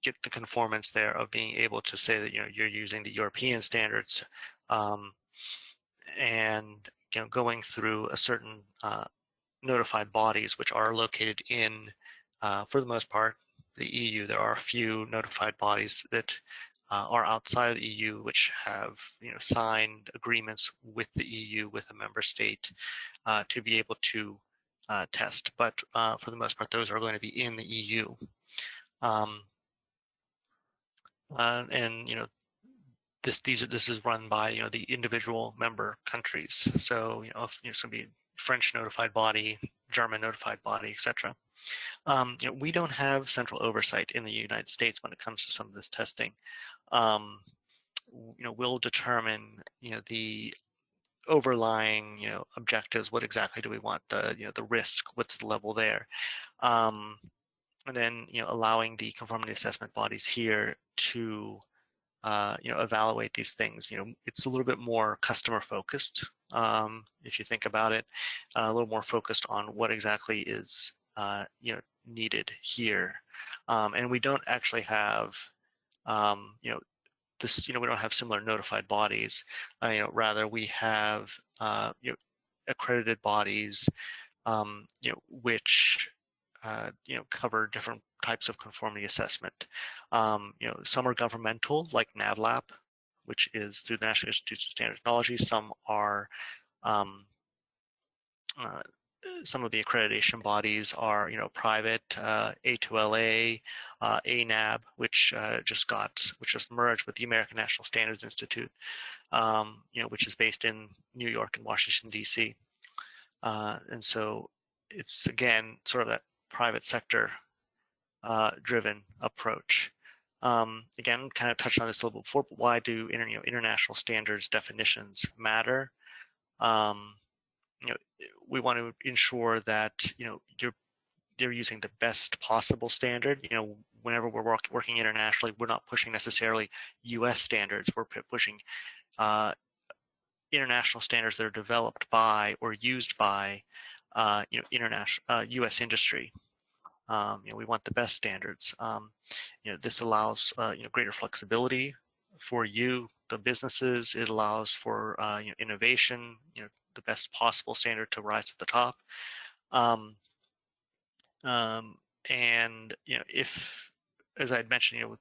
get the conformance there of being able to say that you're using the European standards, and going through a certain notified bodies which are located in, for the most part, the EU. There are a few notified bodies that are outside of the EU, which have signed agreements with the EU, with a member state, to be able to test. But for the most part, those are going to be in the EU. And this is run by the individual member countries. So if it's going to be French notified body, German notified body, etc. We don't have central oversight in the United States when it comes to some of this testing. We'll determine the overlying objectives. What exactly do we want? The risk. What's the level there? And then allowing the conformity assessment bodies here to evaluate these things. It's a little bit more customer focused. If you think about it, a little more focused on what exactly is needed here, and we don't actually have this. We don't have similar notified bodies. Rather we have accredited bodies, which cover different types of conformity assessment. Some are governmental, like NAVLAP, which is through the National Institutes of Standard Technology. Some are some of the accreditation bodies are private, A2LA, ANAB, which just merged with the American National Standards Institute, which is based in New York and Washington, D.C. And so it's, again, sort of that private sector driven approach. Again, kind of touched on this a little bit before, but why do international standards definitions matter? We want to ensure that they're using the best possible standard. Whenever we're working internationally, we're not pushing necessarily U.S. standards. We're pushing international standards that are developed by or used by international U.S. industry. We want the best standards. This allows greater flexibility for you, the businesses. It allows for innovation. The best possible standard to rise to the top. And if, as I had mentioned, with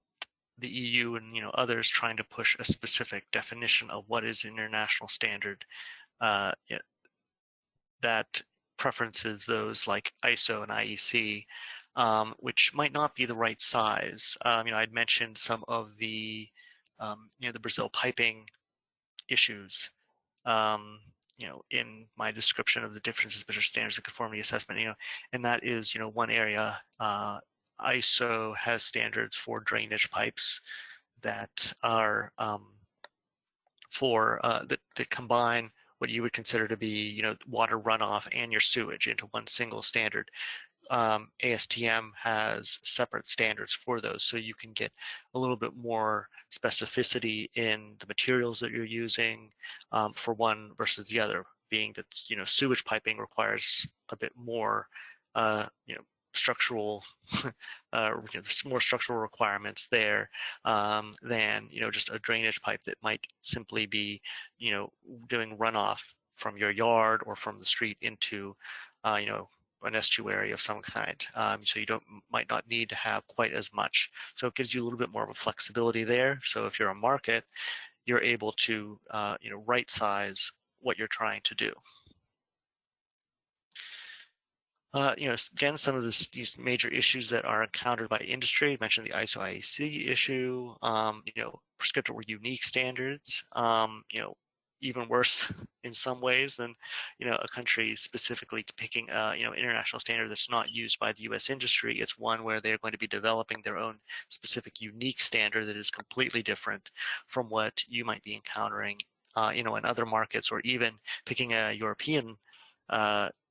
the EU and others trying to push a specific definition of what is an international standard, that preferences those like ISO and IEC, which might not be the right size. I'd mentioned some of the the Brazil piping issues. In my description of the differences between standards and conformity assessment, and that is, one area. ISO has standards for drainage pipes that are that combine what you would consider to be, water runoff and your sewage into one single standard. ASTM has separate standards for those, so you can get a little bit more specificity in the materials that you're using for one versus the other, being that sewage piping requires a bit more structural more structural requirements there than just a drainage pipe that might simply be doing runoff from your yard or from the street into an estuary of some kind. So you might not need to have quite as much. So it gives you a little bit more of a flexibility there. So if you're a market, you're able to right size what you're trying to do. Again, some of these major issues that are encountered by industry. I mentioned the ISO IEC issue. Prescriptive or unique standards. Even worse in some ways than a country specifically picking international standard that's not used by the U.S. industry. It's one where they're going to be developing their own specific unique standard that is completely different from what you might be encountering in other markets, or even picking a European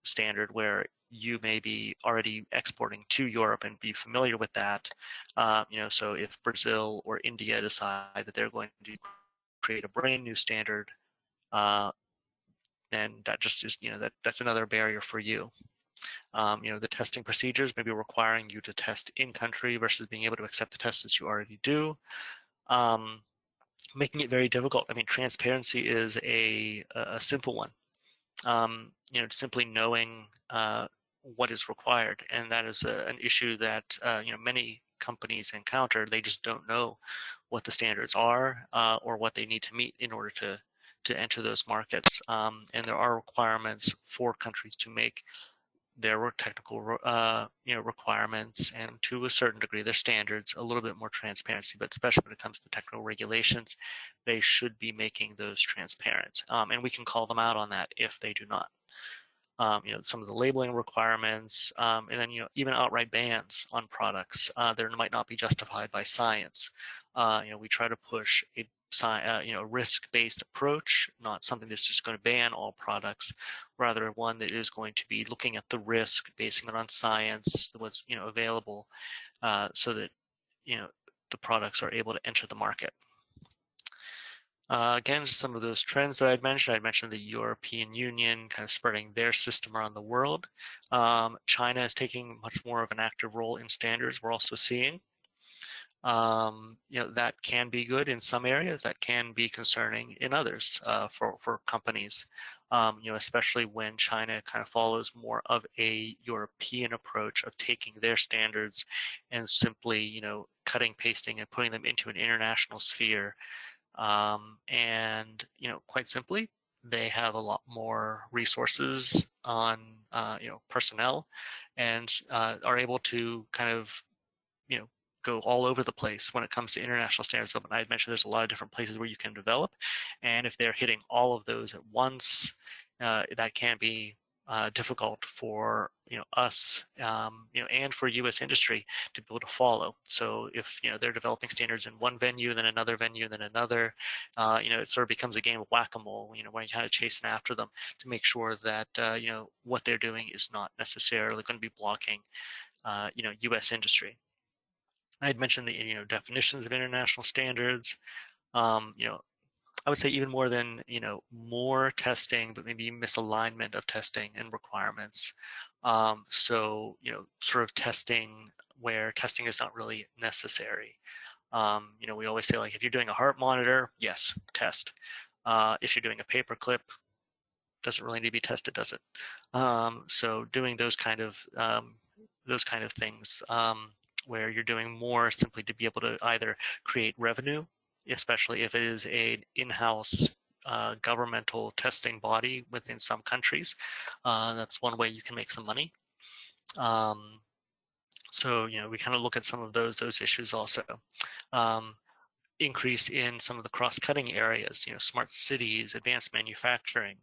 standard where you may be already exporting to Europe and be familiar with that. So if Brazil or India decide that they're going to create a brand new standard, and that just is, that's another barrier for you. The testing procedures may be requiring you to test in country versus being able to accept the tests that you already do, making it very difficult. Transparency is a simple one. Simply knowing what is required, and that is an issue that many companies encounter. They just don't know what the standards are or what they need to meet in order to enter those markets. And there are requirements for countries to make their technical requirements, and to a certain degree their standards, a little bit more transparency, but especially when it comes to technical regulations, they should be making those transparent. And we can call them out on that if they do not. Some of the labeling requirements, and then even outright bans on products that might not be justified by science. We try to push a risk-based approach, not something that's just going to ban all products, rather one that is going to be looking at the risk, basing it on science, what's available, so that the products are able to enter the market. Again, just some of those trends that I'd mentioned. I mentioned the European Union kind of spreading their system around the world. China is taking much more of an active role in standards. We're also seeing that can be good in some areas, that can be concerning in others for companies, especially when China kind of follows more of a European approach of taking their standards and simply, cutting, pasting, and putting them into an international sphere. And quite simply, they have a lot more resources on personnel, and are able to kind of go all over the place when it comes to international standards. I had mentioned there's a lot of different places where you can develop, and if they're hitting all of those at once, that can be difficult for us, and for U.S. industry to be able to follow. So if they're developing standards in one venue, then another venue, then another, it sort of becomes a game of whack-a-mole. Where you're kind of chasing after them to make sure that what they're doing is not necessarily going to be blocking U.S. industry. I had mentioned the definitions of international standards. I would say even more than more testing, but maybe misalignment of testing and requirements. So sort of testing where testing is not really necessary. We always say, like, if you're doing a heart monitor, yes, test. If you're doing a paperclip, doesn't really need to be tested, does it? So doing those kind of things where you're doing more simply to be able to either create revenue, especially if it is an in-house governmental testing body within some countries. That's one way you can make some money. So we kind of look at some of those issues also. Increase in some of the cross-cutting areas, smart cities, advanced manufacturing.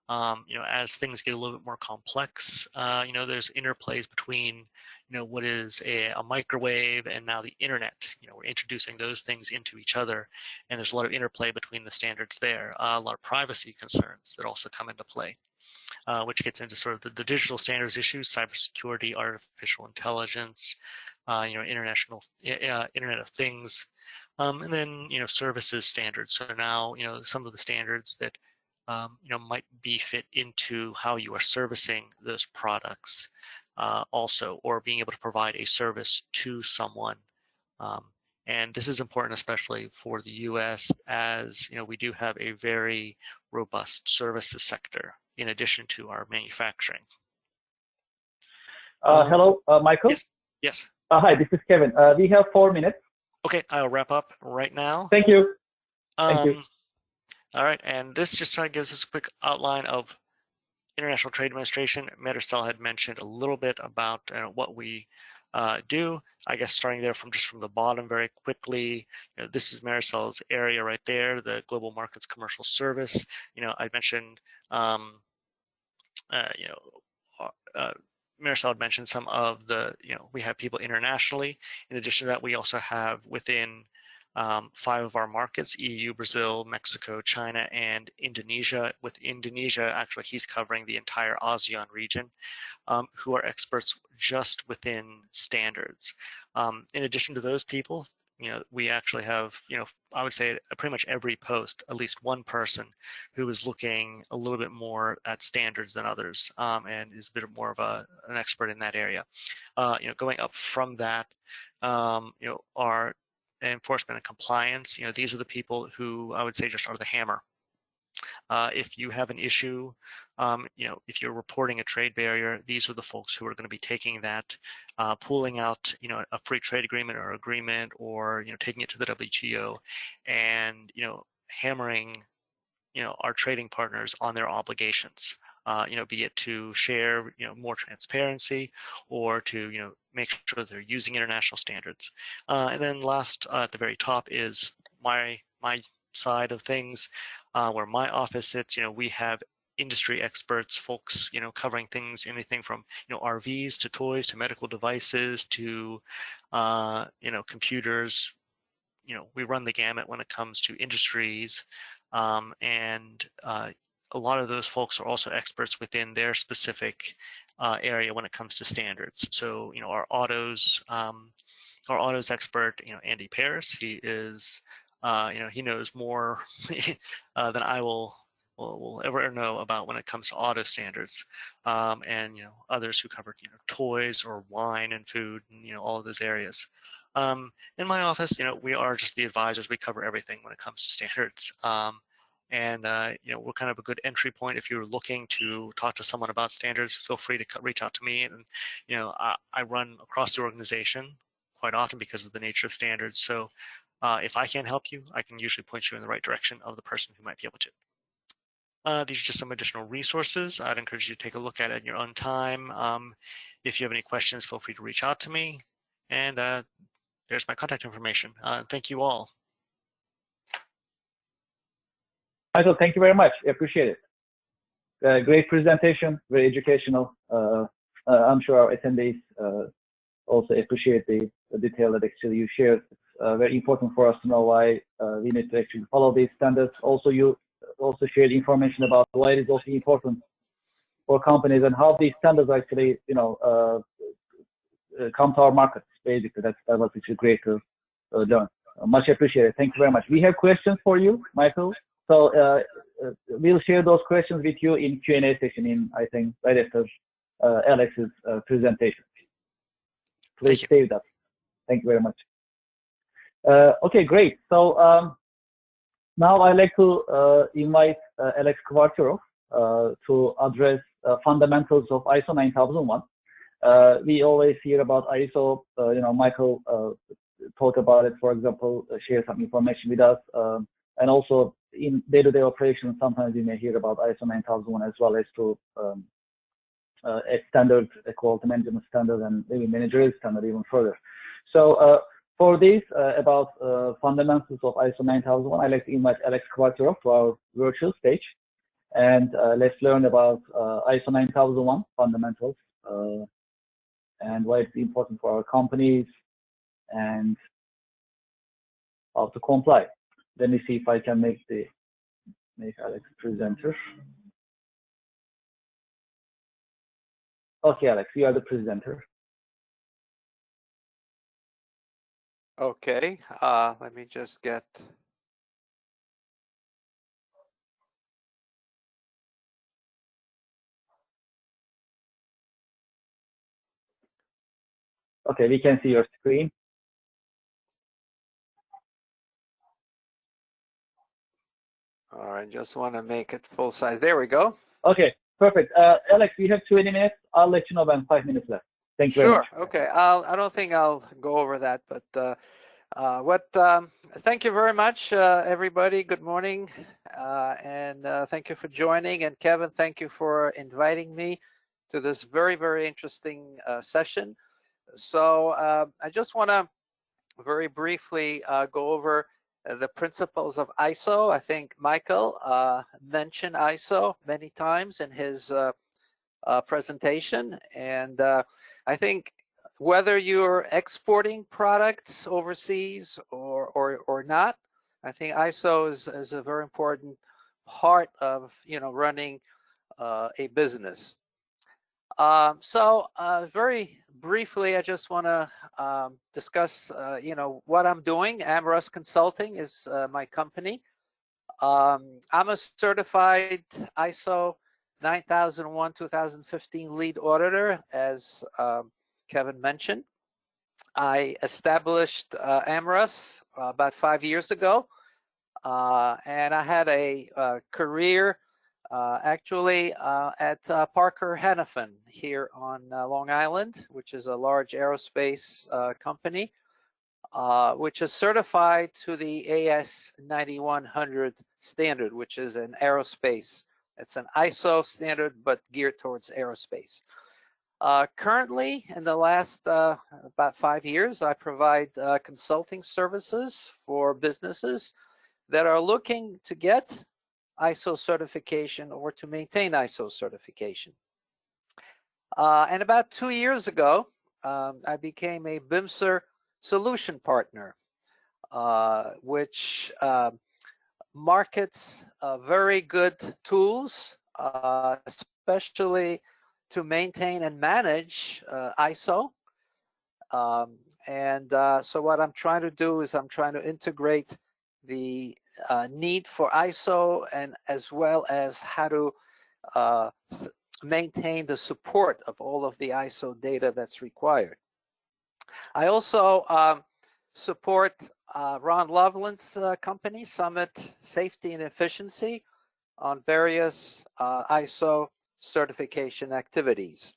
As things get a little bit more complex, there's interplays between, what is a microwave and now the internet. We're introducing those things into each other, and there's a lot of interplay between the standards there. A lot of privacy concerns that also come into play, which gets into sort of the digital standards issues, cybersecurity, artificial intelligence, international Internet of Things, and then services standards. So now some of the standards that might be fit into how you are servicing those products also, or being able to provide a service to someone. And this is important, especially for the U.S., as we do have a very robust services sector in addition to our manufacturing. Hello, Michael. Yes. Hi, this is Kevin. We have 4 minutes. Okay, I'll wrap up right now. Thank you. Thank you. All right, and this just kind of gives us a quick outline of International Trade Administration. Marisol had mentioned a little bit about what we do. I guess starting there from the bottom very quickly, this is Marisol's area right there, the Global Markets Commercial Service. I mentioned, Marisol had mentioned some of the, we have people internationally. In addition to that, we also have within 5 of our markets: EU, Brazil, Mexico, China, and Indonesia. With Indonesia, actually, he's covering the entire ASEAN region, who are experts just within standards. In addition to those people, we actually have, I would say pretty much every post, at least one person who is looking a little bit more at standards than others, and is a bit more of an expert in that area. Going up from that, our enforcement and compliance, these are the people who I would say just are the hammer. If you have an issue, if you're reporting a trade barrier, these are the folks who are going to be taking that, pulling out, a free trade agreement or agreement, or, taking it to the WTO and, hammering, our trading partners on their obligations, be it to share, more transparency, or to, make sure they're using international standards. And then last, at the very top is my side of things, where my office sits. We have industry experts, folks, covering things, anything from, RVs to toys to medical devices to, computers. We run the gamut when it comes to industries, and a lot of those folks are also experts within their specific area when it comes to standards. So, our autos expert, Andy Paris, he is, he knows more than I will ever know about when it comes to auto standards, and others who covered toys or wine and food, and all of those areas. In my office, we are just the advisors. We cover everything when it comes to standards. And we're kind of a good entry point. If you're looking to talk to someone about standards, feel free to reach out to me. And I run across the organization quite often because of the nature of standards. So if I can't help you, I can usually point you in the right direction of the person who might be able to. These are just some additional resources. I'd encourage you to take a look at it in your own time. If you have any questions, feel free to reach out to me. And there's my contact information. Thank you all. Michael, thank you very much. I appreciate it. Great presentation, very educational. I'm sure our attendees also appreciate the detail that actually you shared. It's very important for us to know why we need to actually follow these standards. Also, you also shared information about why it is also important for companies and how these standards actually, come to our markets. Basically, that was actually great to learn. Much appreciated. Thank you very much. We have questions for you, Michael. So we'll share those questions with you in Q&A session I think, right after Alex's presentation. Please save that. Thank you very much. Okay, great. So now I'd like to invite Alex Kvartierov to address fundamentals of ISO 9001. We always hear about ISO. Michael talked about it, for example, share some information with us. And also in day-to-day operations, sometimes you may hear about ISO 9001 as well as to a standard, a quality management standard, and maybe managerial standard even further. So for this, about fundamentals of ISO 9001, I'd like to invite Alex Kvartierov to our virtual stage. And let's learn about ISO 9001 fundamentals and why it's important for our companies and how to comply. Let me see if I can make Alex presenter. Okay, Alex, you are the presenter. Okay, let me just get. Okay, we can see your screen. All right, just want to make it full size. There we go. Okay, perfect. Alex, we have 20 minutes. I'll let you know when 5 minutes left. Thank you very much. Sure. Okay. I don't think I'll go over that, but thank you very much, everybody. Good morning, and thank you for joining. And Kevin, thank you for inviting me to this very, very interesting session. So I just want to very briefly go over the principles of ISO. I think Michael mentioned ISO many times in his presentation, and I think whether you're exporting products overseas or not, I think ISO is a very important part of running a business. So very briefly, I just want to discuss what I'm doing. Amrus Consulting is my company. I'm a certified ISO 9001-2015 lead auditor, as Kevin mentioned. I established Amrus about 5 years ago, and I had a career actually at Parker Hannifin here on Long Island, which is a large aerospace company, which is certified to the AS 9100 standard, which is an aerospace. It's an ISO standard, but geared towards aerospace. Currently, in the last about 5 years, I provide consulting services for businesses that are looking to get ISO certification or to maintain ISO certification. And about 2 years ago, I became a Bimser solution partner, which markets very good tools, especially to maintain and manage ISO. So what I'm trying to do is I'm trying to integrate the need for ISO and as well as how to maintain the support of all of the ISO data that's required. I also support Ron Loveland's company, Summit Safety and Efficiency, on various ISO certification activities.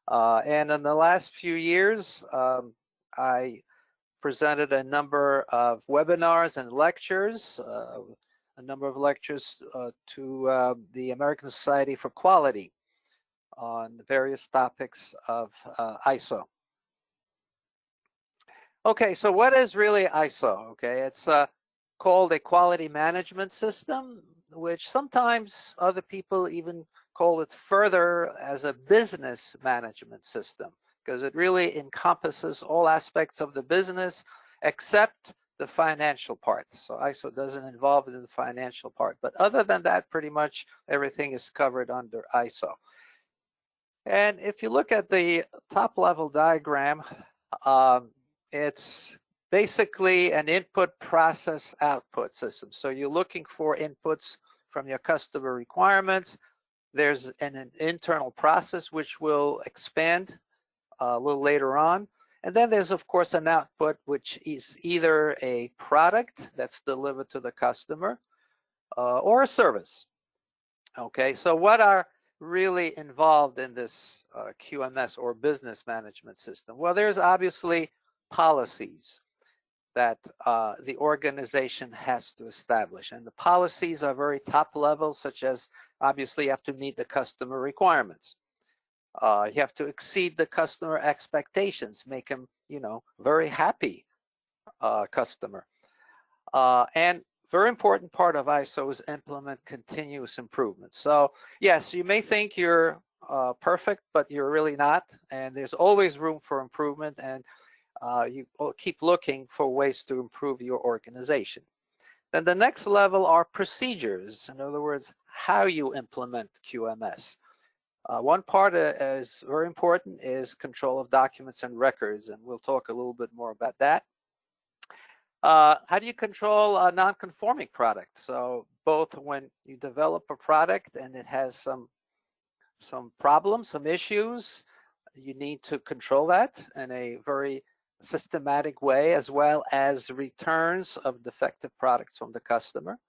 And in the last few years, I presented a number of webinars and lectures, a number of lectures to the American Society for Quality on various topics of ISO. Okay, so what is really ISO? Okay, it's called a quality management system, which sometimes other people even call it further as a business management system, because it really encompasses all aspects of the business except the financial part. So ISO doesn't involve in the financial part, but other than that, pretty much everything is covered under ISO. And if you look at the top level diagram, it's basically an input process output system. So you're looking for inputs from your customer requirements. There's an internal process which will expand a little later on. And then there's, of course, an output, which is either a product that's delivered to the customer or a service. Okay, so what are really involved in this QMS or business management system? Well, there's obviously policies that the organization has to establish. And the policies are very top level, such as obviously you have to meet the customer requirements. You have to exceed the customer expectations, make them, you know, very happy customer. And very important part of ISO is implement continuous improvement. So yes, you may think you're perfect, but you're really not. And there's always room for improvement, and you keep looking for ways to improve your organization. Then the next level are procedures. In other words, how you implement QMS. One part is very important is control of documents and records, and we'll talk a little bit more about that. How do you control a non-conforming product? So both when you develop a product and it has some problems, some issues, you need to control that in a very systematic way, as well as returns of defective products from the customer.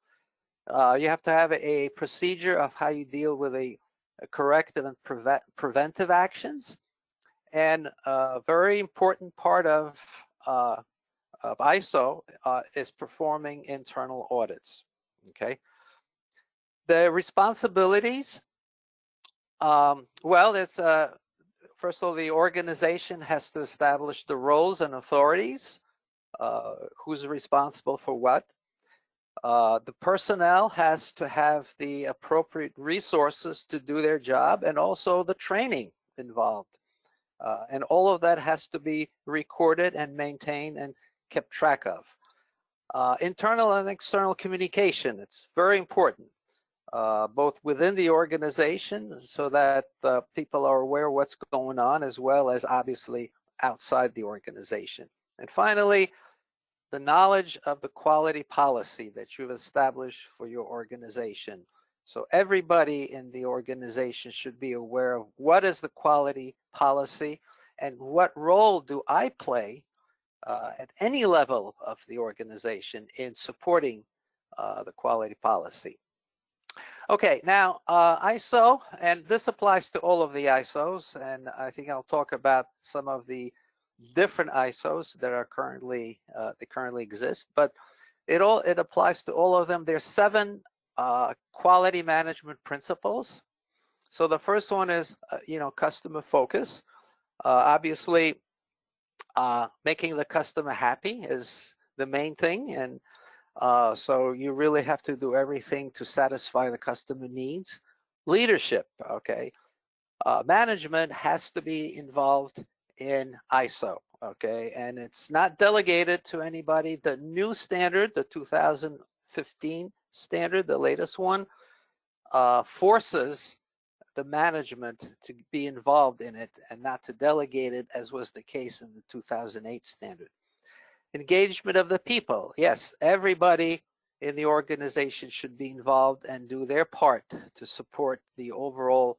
You have to have a procedure of how you deal with a corrective and preventive actions. And a very important part of ISO is performing internal audits. Okay. The responsibilities, well, it's first of all, the organization has to establish the roles and authorities, who's responsible for what. The personnel has to have the appropriate resources to do their job, and also the training involved. And all of that has to be recorded and maintained and kept track of. Internal and external communication, it's very important, both within the organization so that people are aware of what's going on, as well as obviously outside the organization. And finally, the knowledge of the quality policy that you've established for your organization. So everybody in the organization should be aware of what is the quality policy and what role do I play at any level of the organization in supporting the quality policy. Okay, now ISO, and this applies to all of the ISOs, and I think I'll talk about some of the different ISOs that are currently exist, but it applies to all of them. There's 7 quality management principles. So the first one is customer focus. Obviously, making the customer happy is the main thing, and so you really have to do everything to satisfy the customer needs. Leadership, okay. Management has to be involved in ISO, okay, and it's not delegated to anybody. The new standard, the 2015 standard, the latest one, forces the management to be involved in it and not to delegate it, as was the case in the 2008 standard. Engagement of the people. Yes, everybody in the organization should be involved and do their part to support the overall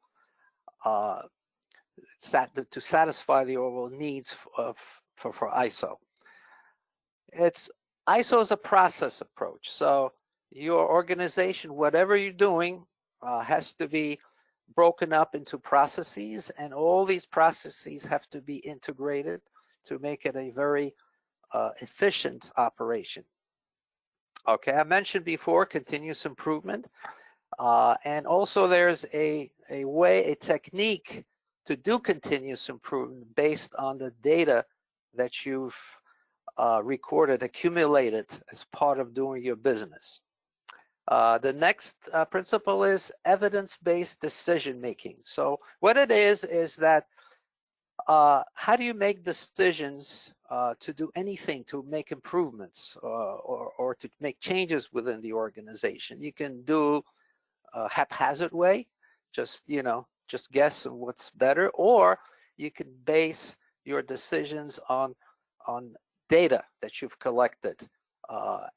to satisfy the overall needs for ISO. ISO is a process approach. So your organization, whatever you're doing, has to be broken up into processes, and all these processes have to be integrated to make it a very efficient operation. Okay, I mentioned before continuous improvement, and also there's a technique to do continuous improvement based on the data that you've recorded, accumulated as part of doing your business. The next principle is evidence-based decision making. So what it is that how do you make decisions to do anything, to make improvements or to make changes within the organization? You can do a haphazard way, just guess what's better, or you can base your decisions on data that you've collected.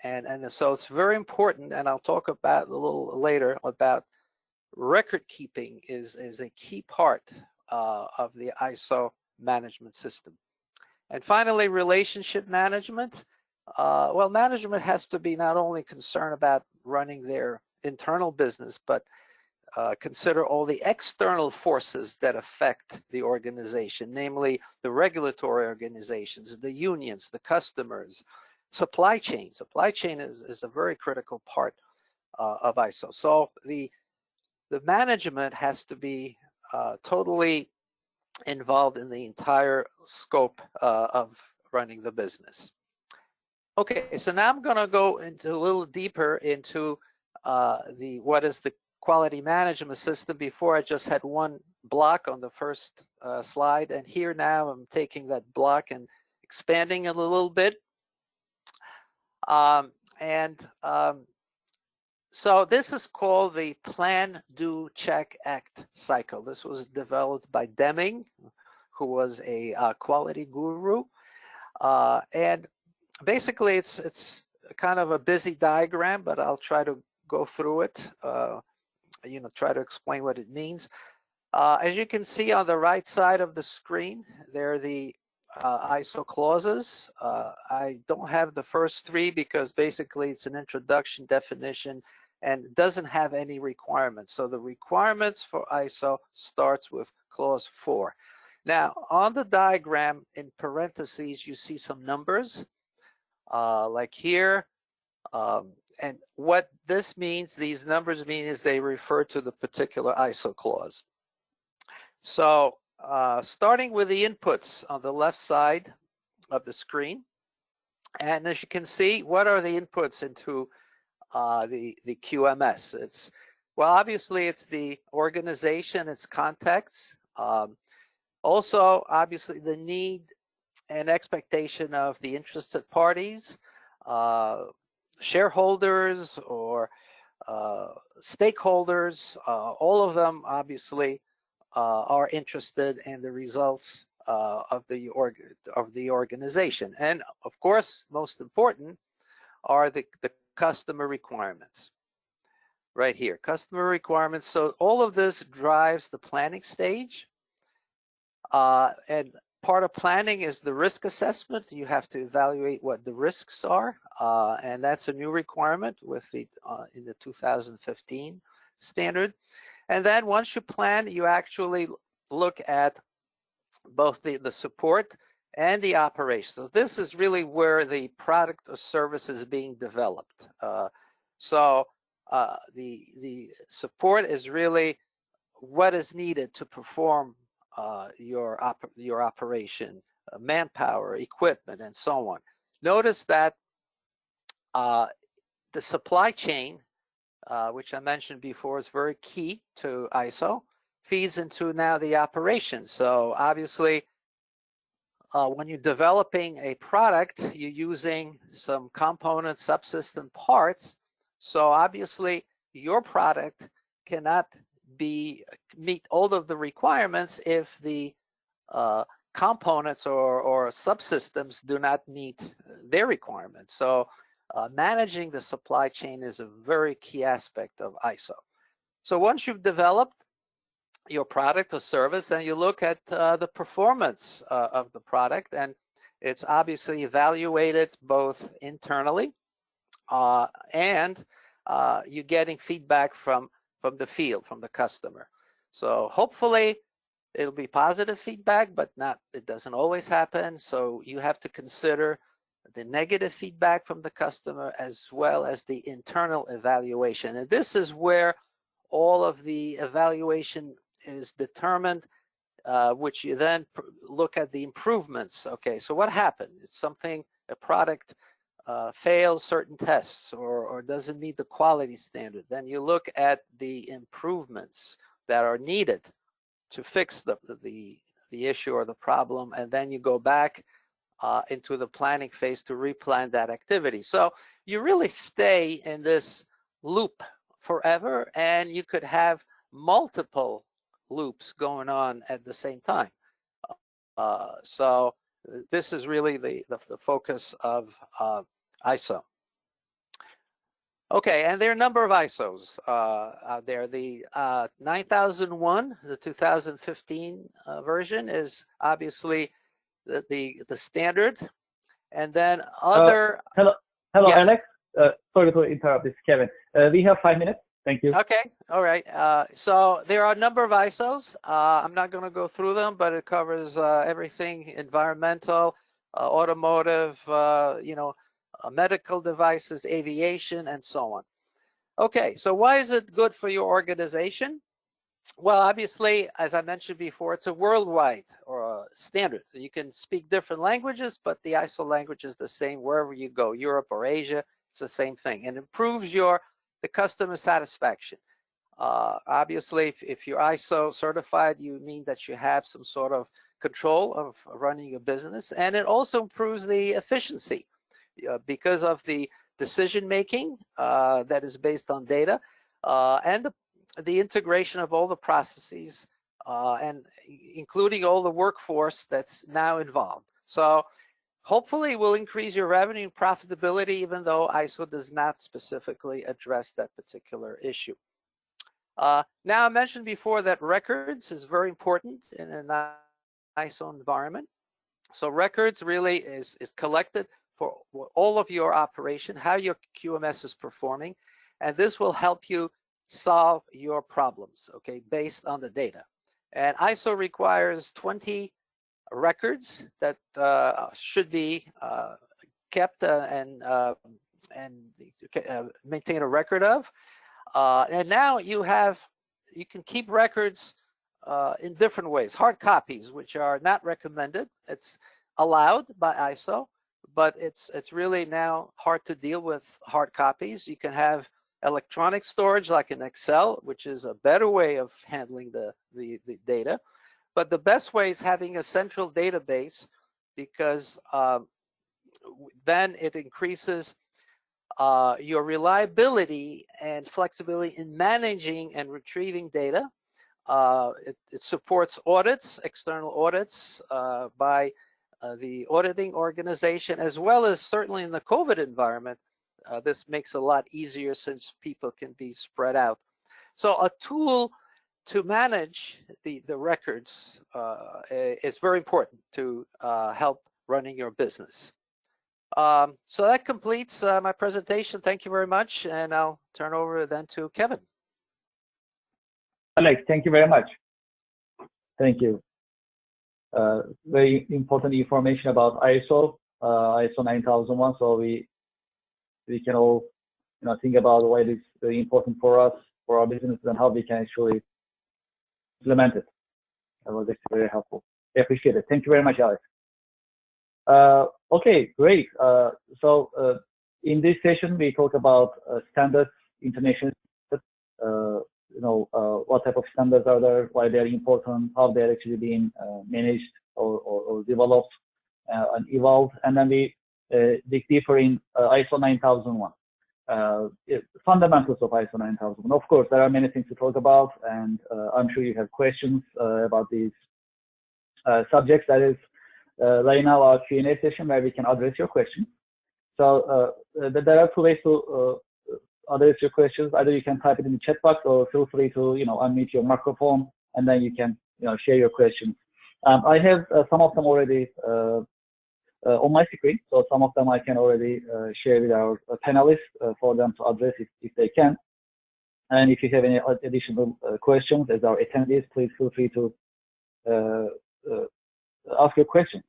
And so it's very important, and I'll talk about a little later about record keeping is a key part of the ISO management system. And finally, relationship management. Well, management has to be not only concerned about running their internal business, but consider all the external forces that affect the organization, namely the regulatory organizations, the unions, the customers, supply chain. Supply chain is a very critical part of ISO. So the management has to be totally involved in the entire scope of running the business. Okay, so now I'm going to go into a little deeper into what is the quality management system. Before, I just had one block on the first slide, and here now I'm taking that block and expanding it a little bit. So this is called the Plan, Do, Check, Act cycle. This was developed by Deming, who was a quality guru. And basically, it's kind of a busy diagram, but I'll try to go through it, try to explain what it means. As you can see on the right side of the screen, there are the ISO clauses. I don't have the first three because basically it's an introduction definition and doesn't have any requirements. So the requirements for ISO starts with clause 4. Now on the diagram in parentheses you see some numbers like here, and what this means, these numbers mean, is they refer to the particular ISO clause. So starting with the inputs on the left side of the screen, and as you can see, what are the inputs into the QMS? Well, obviously it's the organization, its context, also obviously the need and expectation of the interested parties, shareholders or stakeholders. All of them obviously are interested in the results of the organization, and of course, most important are the customer requirements. Right here, customer requirements. So all of this drives the planning stage, and part of planning is the risk assessment. You have to evaluate what the risks are, and that's a new requirement with the in the 2015 standard. And then once you plan, you actually look at both the support and the operation. So this is really where the product or service is being developed. So the support is really what is needed to perform your operation, manpower, equipment, and so on. Notice that the supply chain, which I mentioned before, is very key to ISO, feeds into now the operation. So obviously, when you're developing a product, you're using some component subsystem parts. So obviously, your product cannot meet all of the requirements if the components or subsystems do not meet their requirements. So managing the supply chain is a very key aspect of ISO. So once you've developed your product or service, then you look at the performance of the product, and it's obviously evaluated both internally and you're getting feedback from the field, from the customer. So hopefully it'll be positive feedback, but it doesn't always happen. So you have to consider the negative feedback from the customer as well as the internal evaluation. And this is where all of the evaluation is determined, which you then look at the improvements. Okay, so what happened? It's something, a product fails certain tests or doesn't meet the quality standard, then you look at the improvements that are needed to fix the issue or the problem, and then you go back into the planning phase to replan that activity. So you really stay in this loop forever, and you could have multiple loops going on at the same time. So this is really the focus of ISO. Okay, and there are a number of ISOs out there. The 9001, the 2015 version, is obviously the standard, and then other. Hello, yes. Alex. Sorry to interrupt. It's Kevin. We have 5 minutes. Thank you. Okay, all right. So there are a number of ISOs. I'm not going to go through them, but it covers everything: environmental, automotive, medical devices, aviation, and so on. Okay, so why is it good for your organization? Well, obviously, as I mentioned before, it's a worldwide or a standard. So you can speak different languages, but the ISO language is the same wherever you go, Europe or Asia. It's the same thing, and improves the customer satisfaction. Obviously, if you're ISO certified, you mean that you have some sort of control of running your business, and it also improves the efficiency because of the decision making that is based on data and the integration of all the processes and including all the workforce that's now involved. So hopefully will increase your revenue and profitability, even though ISO does not specifically address that particular issue. Now, I mentioned before that records is very important in an ISO environment. So records really is collected for all of your operation, how your QMS is performing, and this will help you solve your problems, okay, based on the data. And ISO requires 20 records that should be kept and maintain a record of. And now you can keep records in different ways. Hard copies, which are not recommended. It's allowed by ISO, but it's really now hard to deal with hard copies. You can have electronic storage like in Excel, which is a better way of handling the data. But the best way is having a central database, because then it increases your reliability and flexibility in managing and retrieving data. It supports audits, external audits by the auditing organization, as well as certainly in the COVID environment. This makes it a lot easier since people can be spread out. So a tool to manage the records is very important to help running your business. So that completes my presentation. Thank you very much, and I'll turn over then to Kevin. Alex, thank you very much. Thank you. Very important information about ISO 9001. So we can all think about why it is very important for us, for our business, and how we can actually implement it. That was actually very helpful. I appreciate it. Thank you very much, Alex. Okay, great. So in this session, we talk about standards, international standards, what type of standards are there, why they're important, how they're actually being managed or developed and evolved. And then we dig deeper in ISO 9001. Fundamentals of ISO 9001. Of course, there are many things to talk about, and I'm sure you have questions about these subjects. That is right now our Q&A session where we can address your questions. So there are two ways to address your questions. Either you can type it in the chat box, or feel free to unmute your microphone, and then you can share your questions. I have some of them already on my screen, so some of them I can already share with our panelists for them to address if they can. And if you have any additional questions as our attendees, please feel free to ask your questions.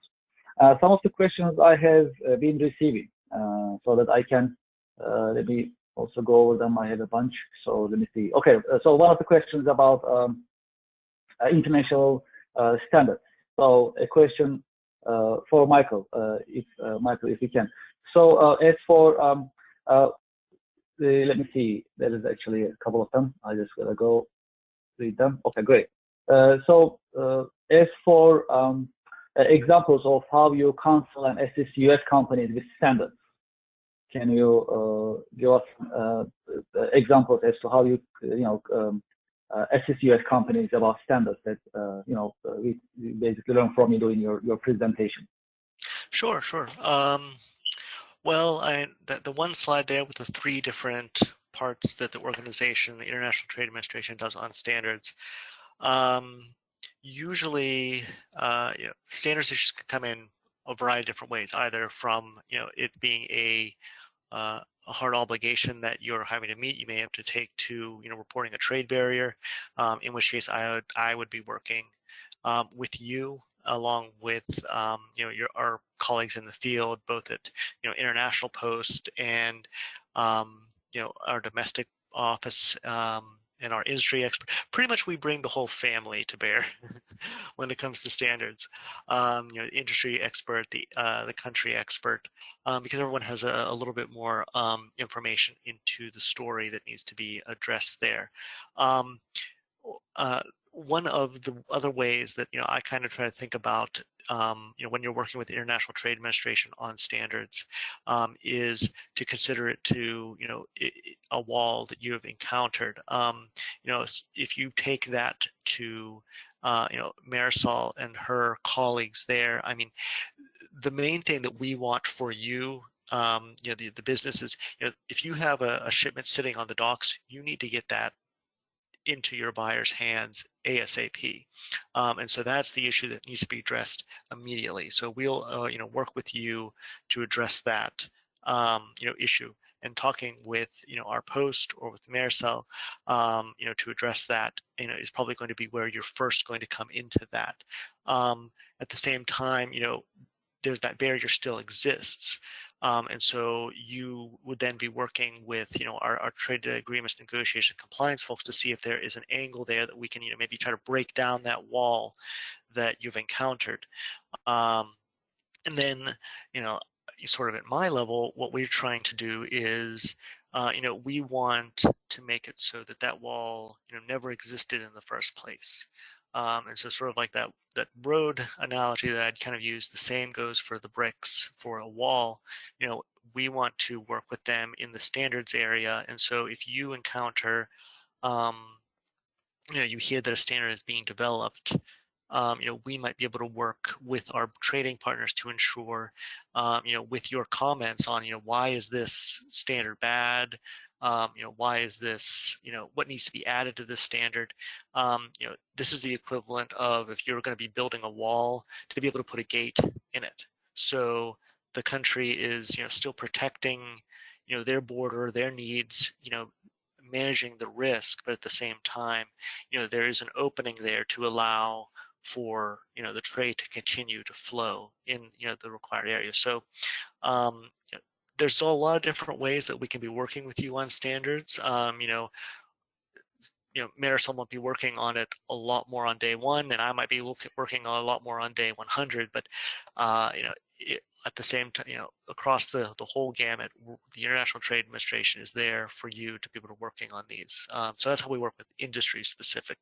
Some of the questions I have been receiving, so that I can let me also go over them. I have a bunch, so let me see. Okay, so one of the questions about international standards. So a question for Michael, if you can. So as for let me see, there is actually a couple of them. I just gotta go read them. Okay, great. So as for examples of how you counsel and assist U.S. companies with standards, can you give us examples as to how you assist U.S. companies about standards that we basically learn from you during your presentation? Sure. Well, the one slide there with the 3 different parts that the organization, the International Trade Administration, does on standards. Usually, standards issues can come in a variety of different ways, either from it being a hard obligation that you're having to meet. You may have to take to reporting a trade barrier, in which case I would be working with you along with our colleagues in the field, both at international post and our domestic office and our industry expert. Pretty much we bring the whole family to bear when it comes to standards. The industry expert, the country expert, because everyone has a little bit more information into the story that needs to be addressed there. One of the other ways that I kind of try to think about when you're working with the International Trade Administration on standards is to consider it to a wall that you have encountered. If you take that to Marisol and her colleagues there, I mean, the main thing that we want for you, the business is, if you have a shipment sitting on the docks, you need to get that into your buyer's hands ASAP, and so that's the issue that needs to be addressed immediately. So we'll work with you to address that issue, and talking with our post or with Marisol to address that is probably going to be where you're first going to come into that. At the same time, there's that barrier still exists. And so you would then be working with, our trade agreements, negotiation, compliance folks to see if there is an angle there that we can, maybe try to break down that wall that you've encountered. And then, sort of at my level, what we're trying to do is, we want to make it so that that wall, never existed in the first place. And so sort of like that road analogy that I'd kind of use, the same goes for the bricks for a wall. We want to work with them in the standards area. And so if you encounter, you hear that a standard is being developed, we might be able to work with our trading partners to ensure, with your comments on, why is this standard bad? Why is this, what needs to be added to this standard? This is the equivalent of if you're going to be building a wall to be able to put a gate in it. So the country is, still protecting, their border, their needs, managing the risk, but at the same time, there is an opening there to allow for the trade to continue to flow in the required area. So there's a lot of different ways that we can be working with you on standards. Marisol might be working on it a lot more on day 1, and I might be working on a lot more on day 100. But at the same time, across the whole gamut, the International Trade Administration is there for you to be able to working on these. So that's how we work with industry specific.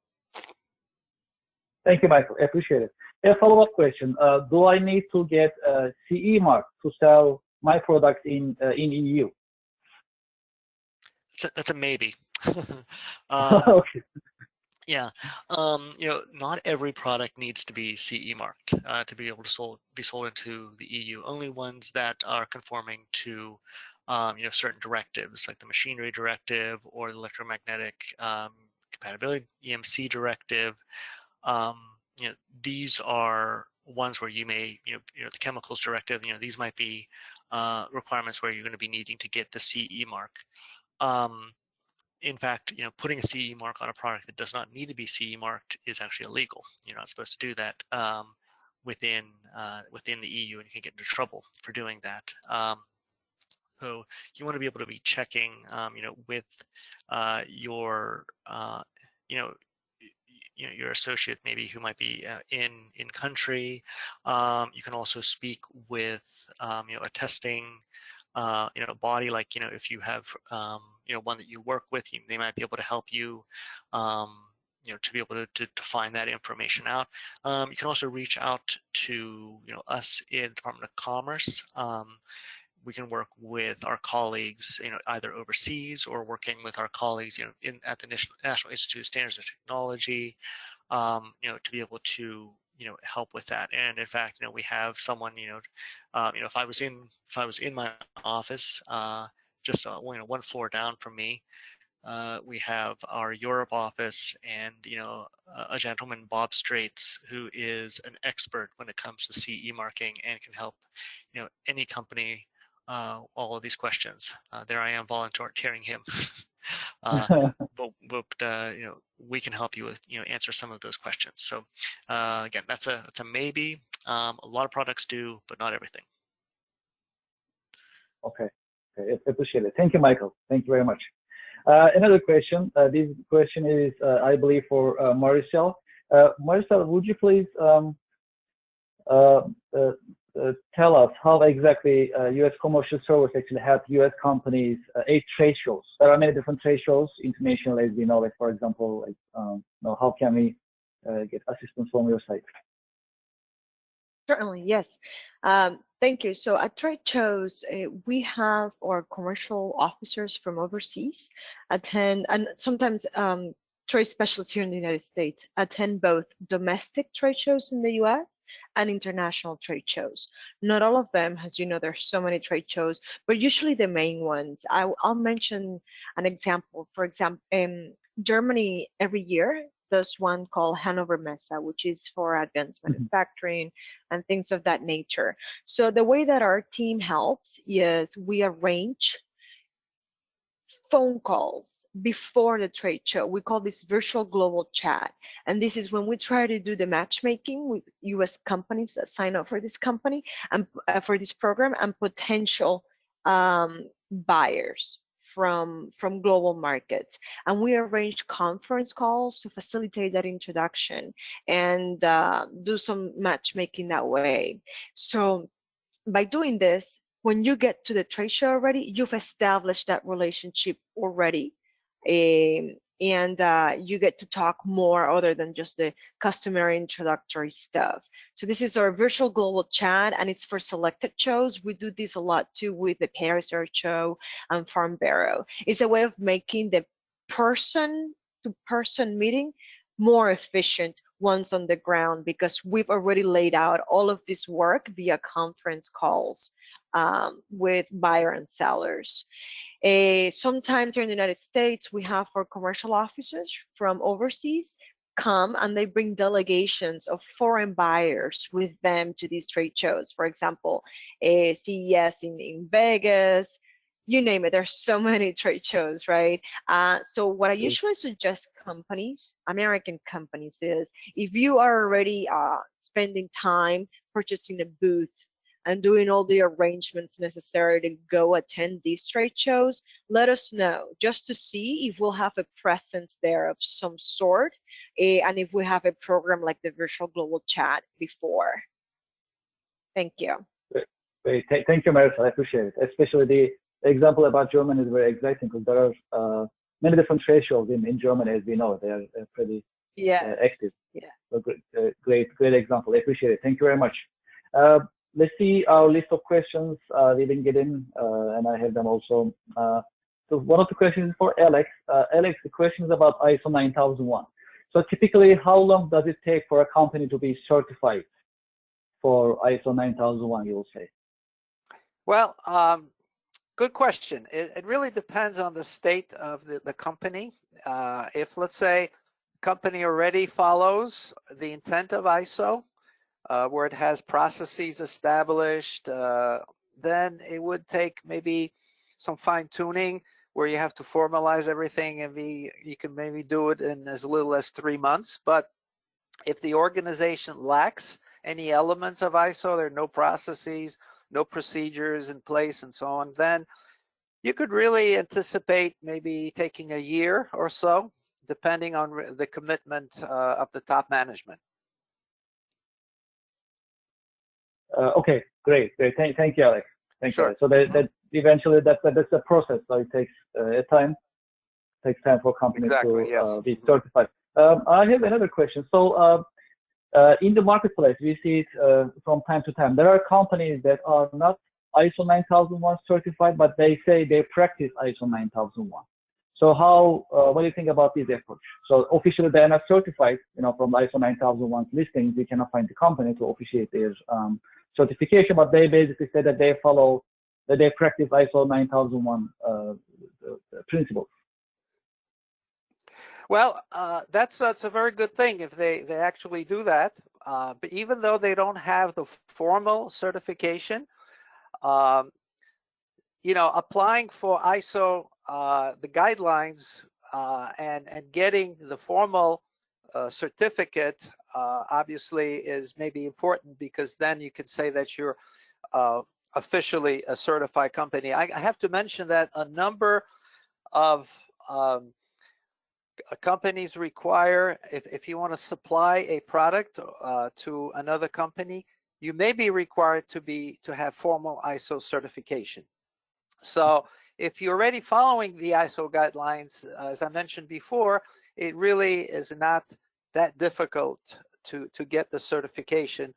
Thank you, Michael. I appreciate it. A follow-up question: do I need to get a CE mark to sell my products in EU? That's a maybe. Okay. Yeah, not every product needs to be CE marked to be able to be sold into the EU. Only ones that are conforming to, certain directives, like the machinery directive or the electromagnetic compatibility EMC directive. These are ones where you may, the chemicals directive. These might be requirements where you're going to be needing to get the CE mark. In fact, putting a CE mark on a product that does not need to be CE marked is actually illegal. You're not supposed to do that within the EU, and you can get into trouble for doing that. So you want to be able to be checking, with your, your associate maybe who might be in country. You can also speak with, a testing body, like, if you have, one that you work with, they might be able to help you, to be able to find that information out. You can also reach out to, us in Department of Commerce. We can work with our colleagues, either overseas or working with our colleagues, at the National Institute of Standards and Technology, to be able to, help with that. And in fact, we have someone, if I was in my office, just one floor down from me, we have our Europe office, and a gentleman, Bob Straits, who is an expert when it comes to CE marking and can help any company all of these questions. There I am volunteering him. but we can help you with answer some of those questions. So again, that's a maybe. A lot of products do, but not everything. Okay, I appreciate it. Thank you, Michael. Thank you very much. Another question. This question is, I believe, for Maricel. Maricel, would you please tell us how exactly U.S. Commercial Service actually help U.S. companies aid trade shows? There are many different trade shows internationally, as we know. Like, for example, how can we get assistance from your side? Certainly, yes. Thank you. So at trade shows, we have our commercial officers from overseas attend, and sometimes trade specialists here in the United States attend both domestic trade shows in the US and international trade shows. Not all of them, as you know, there's so many trade shows, but usually the main ones. I'll mention an example. For example, Germany every year does one called Hanover Messe, which is for advanced manufacturing and things of that nature. So the way that our team helps is we arrange phone calls before the trade show. We call this virtual global chat. And this is when we try to do the matchmaking with US companies that sign up for this company and for this program, and potential buyers from global markets. And we arrange conference calls to facilitate that introduction and do some matchmaking that way. So by doing this, when you get to the trade show already, you've established that relationship already. And you get to talk more other than just the customary introductory stuff. So this is our virtual global chat, and it's for selected shows. We do this a lot too with the Paris Air Show and Farm Bureau. It's a way of making the person-to-person meeting more efficient once on the ground, because we've already laid out all of this work via conference calls with buyer and sellers. Sometimes here in the United States, we have our commercial officers from overseas come, and they bring delegations of foreign buyers with them to these trade shows. For example, CES in Vegas, you name it. There's so many trade shows, right? So what I usually suggest companies, American companies, is if you are already spending time purchasing a booth and doing all the arrangements necessary to go attend these trade shows, let us know, just to see if we'll have a presence there of some sort, and if we have a program like the virtual global chat before. Thank you. Great. Thank you, Maricel. I appreciate it. Especially the example about Germany is very exciting, because there are many different trade shows in Germany, as we know. They are pretty active. Yeah. So great example. I appreciate it. Thank you very much. Let's see our list of questions we didn't get in, and I have them also. So one of the questions is for Alex. Alex, the question is about ISO 9001. So typically, how long does it take for a company to be certified for ISO 9001, you'll say? Well, good question. It really depends on the state of the company. If, let's say, the company already follows the intent of ISO, where it has processes established, then it would take maybe some fine-tuning where you have to formalize everything, and you can maybe do it in as little as 3 months. But if the organization lacks any elements of ISO, there are no processes, no procedures in place, and so on, then you could really anticipate maybe taking a year or so, depending on the commitment of the top management. Okay, great. Thank you, Alex. Thank you. So eventually that's a process. So it takes time. Takes time for companies to be certified. I have another question. So in the marketplace, we see it from time to time. There are companies that are not ISO 9001 certified, but they say they practice ISO 9001. So how, what do you think about this approach? So officially they are not certified, you know, from ISO 9001 listings. We cannot find the company to officiate their certification, but they basically say that they follow, that they practice ISO 9001 principles. Well, that's a very good thing if they actually do that. But even though they don't have the formal certification, you know, applying for ISO, the guidelines, and getting the formal certificate obviously is maybe important, because then you could say that you're officially a certified company. I have to mention that a number of companies require, if you want to supply a product to another company, you may be required to have formal ISO certification. So if you're already following the ISO guidelines, as I mentioned before, it really is not that difficult to get the certification.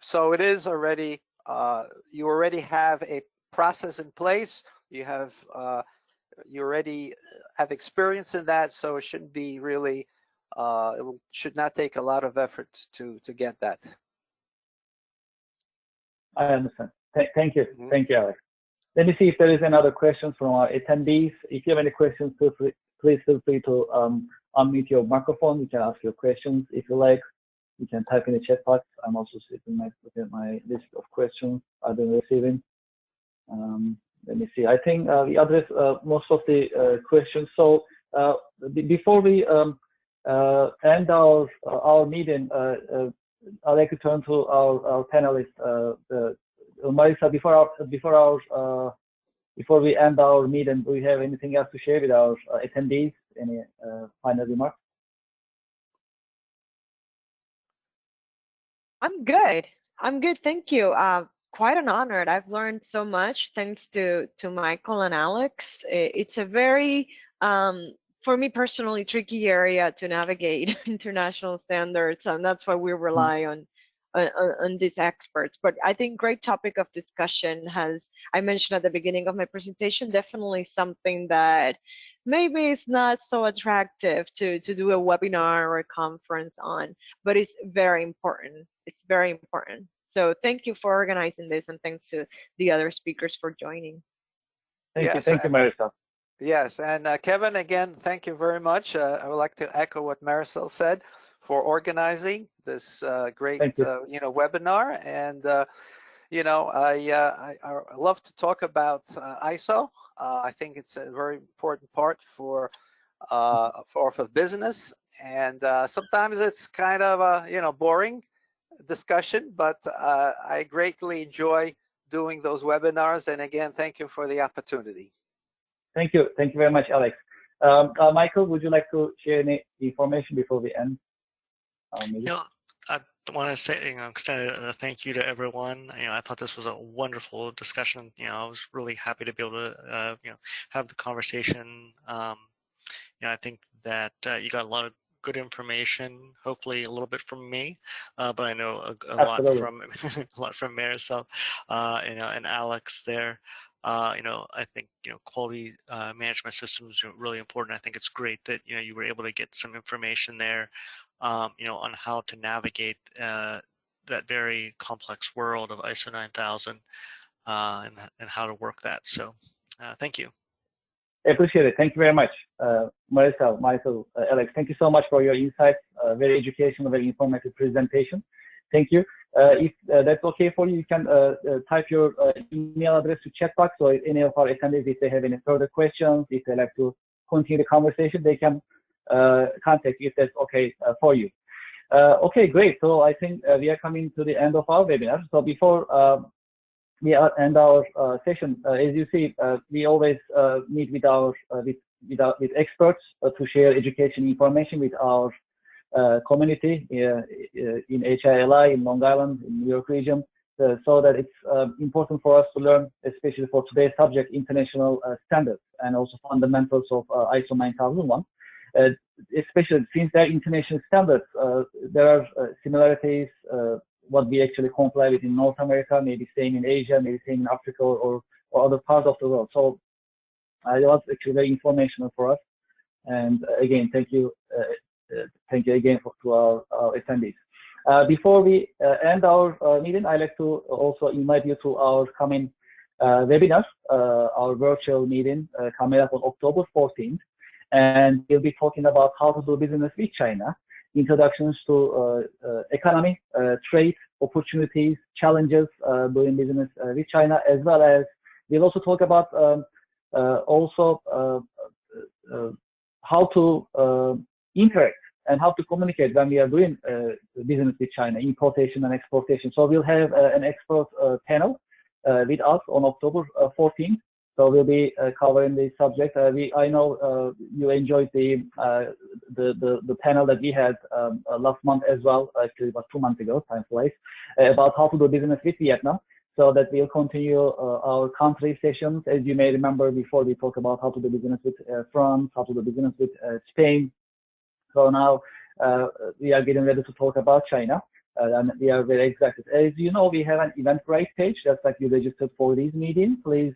So it is already, you already have a process in place. You have you already have experience in that, so it shouldn't be really, should not take a lot of effort to get that. I understand. Thank you. Thank you, Alex. Let me see if there is another question from our attendees. If you have any questions, please feel free to unmute your microphone. You can ask your questions. If you like, you can type in the chat box. I'm also sitting at my list of questions I've been receiving. Let me see. I think we addressed most of the questions. So before we end our meeting, I'd like to turn to our panelists. Marisa, before we end our meeting, do you have anything else to share with our attendees? Any final remarks? I'm good. I'm good. Thank you. Quite an honor. I've learned so much thanks to Michael and Alex. It's a very, for me personally, tricky area to navigate international standards, and that's why we rely on these experts. But I think great topic of discussion, has I mentioned at the beginning of my presentation, definitely something that maybe is not so attractive to do a webinar or a conference on, but it's very important. It's very important. So thank you for organizing this, and thanks to the other speakers for joining. Thank you, Marisa. Yes, and Kevin, again, thank you very much. I would like to echo what Marisol said for organizing this great you know, webinar. And you know, I love to talk about ISO. I think it's a very important part for business, and sometimes it's kind of a, you know, boring discussion, but I greatly enjoy doing those webinars. And again, thank you for the opportunity. Thank you very much, Alex. Michael, would you like to share any information before we end? You know, I want to say, you know, extend a thank you to everyone. You know, I thought this was a wonderful discussion. You know, I was really happy to be able to, you know, have the conversation. You know, I think that you got a lot of good information, hopefully a little bit from me, but I know a lot from Marisol, you know, and Alex there. You know, I think, you know, quality management systems are really important. I think it's great that, you know, you were able to get some information there, you know, on how to navigate that very complex world of ISO 9000 and how to work that. So thank you. I appreciate it. Thank you very much, Marisa, Michael, Alex. Thank you so much for your insights. Very educational, very informative presentation. Thank you. If that's okay for you, you can type your email address to chat box, so any of our attendees, if they have any further questions, if they like to continue the conversation, they can contact you if that's okay for you. Okay, great. So I think we are coming to the end of our webinar. So before we end our session, as you see, we always meet with our with experts to share education information with our community in HIA-LI, in Long Island, in New York region. so that it's important for us to learn, especially for today's subject, international standards and also fundamentals of ISO 9001. Especially since they're international standards, there are similarities, what we actually comply with in North America, maybe same in Asia, maybe same in Africa or other parts of the world. So it was actually very informational for us. And again, thank you again to our attendees. Before we end our meeting, I'd like to also invite you to our coming webinar, our virtual meeting coming up on October 14th. And we'll be talking about how to do business with China, introductions to economy, trade, opportunities, challenges doing business with China, as well as we'll also talk about how to interact and how to communicate when we are doing business with China, importation and exportation. So we'll have an expert panel with us on October 14th. So we'll be covering this subject. I know you enjoyed the panel that we had last month as well, actually about 2 months ago, time flies, about how to do business with Vietnam. So that we'll continue our country sessions. As you may remember, before we talked about how to do business with France, how to do business with Spain. So now we are getting ready to talk about China, and we are very excited. As you know, we have an Eventbrite page, just like you registered for these meetings. Please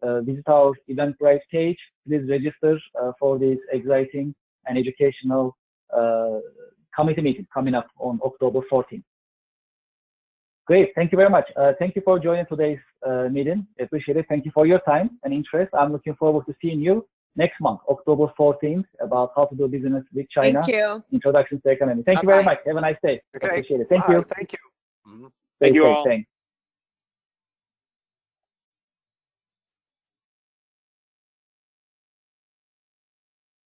visit our Eventbrite page. Please register for this exciting and educational committee meeting coming up on October 14th. Great, thank you very much. Thank you for joining today's meeting. Appreciate it. Thank you for your time and interest. I'm looking forward to seeing you next month, October 14th, about how to do business with China. Thank you. Introduction to economy. Thank you very much. Have a nice day. Okay. Appreciate it. Thank Bye. you. Thank you. Thank you all. Thanks.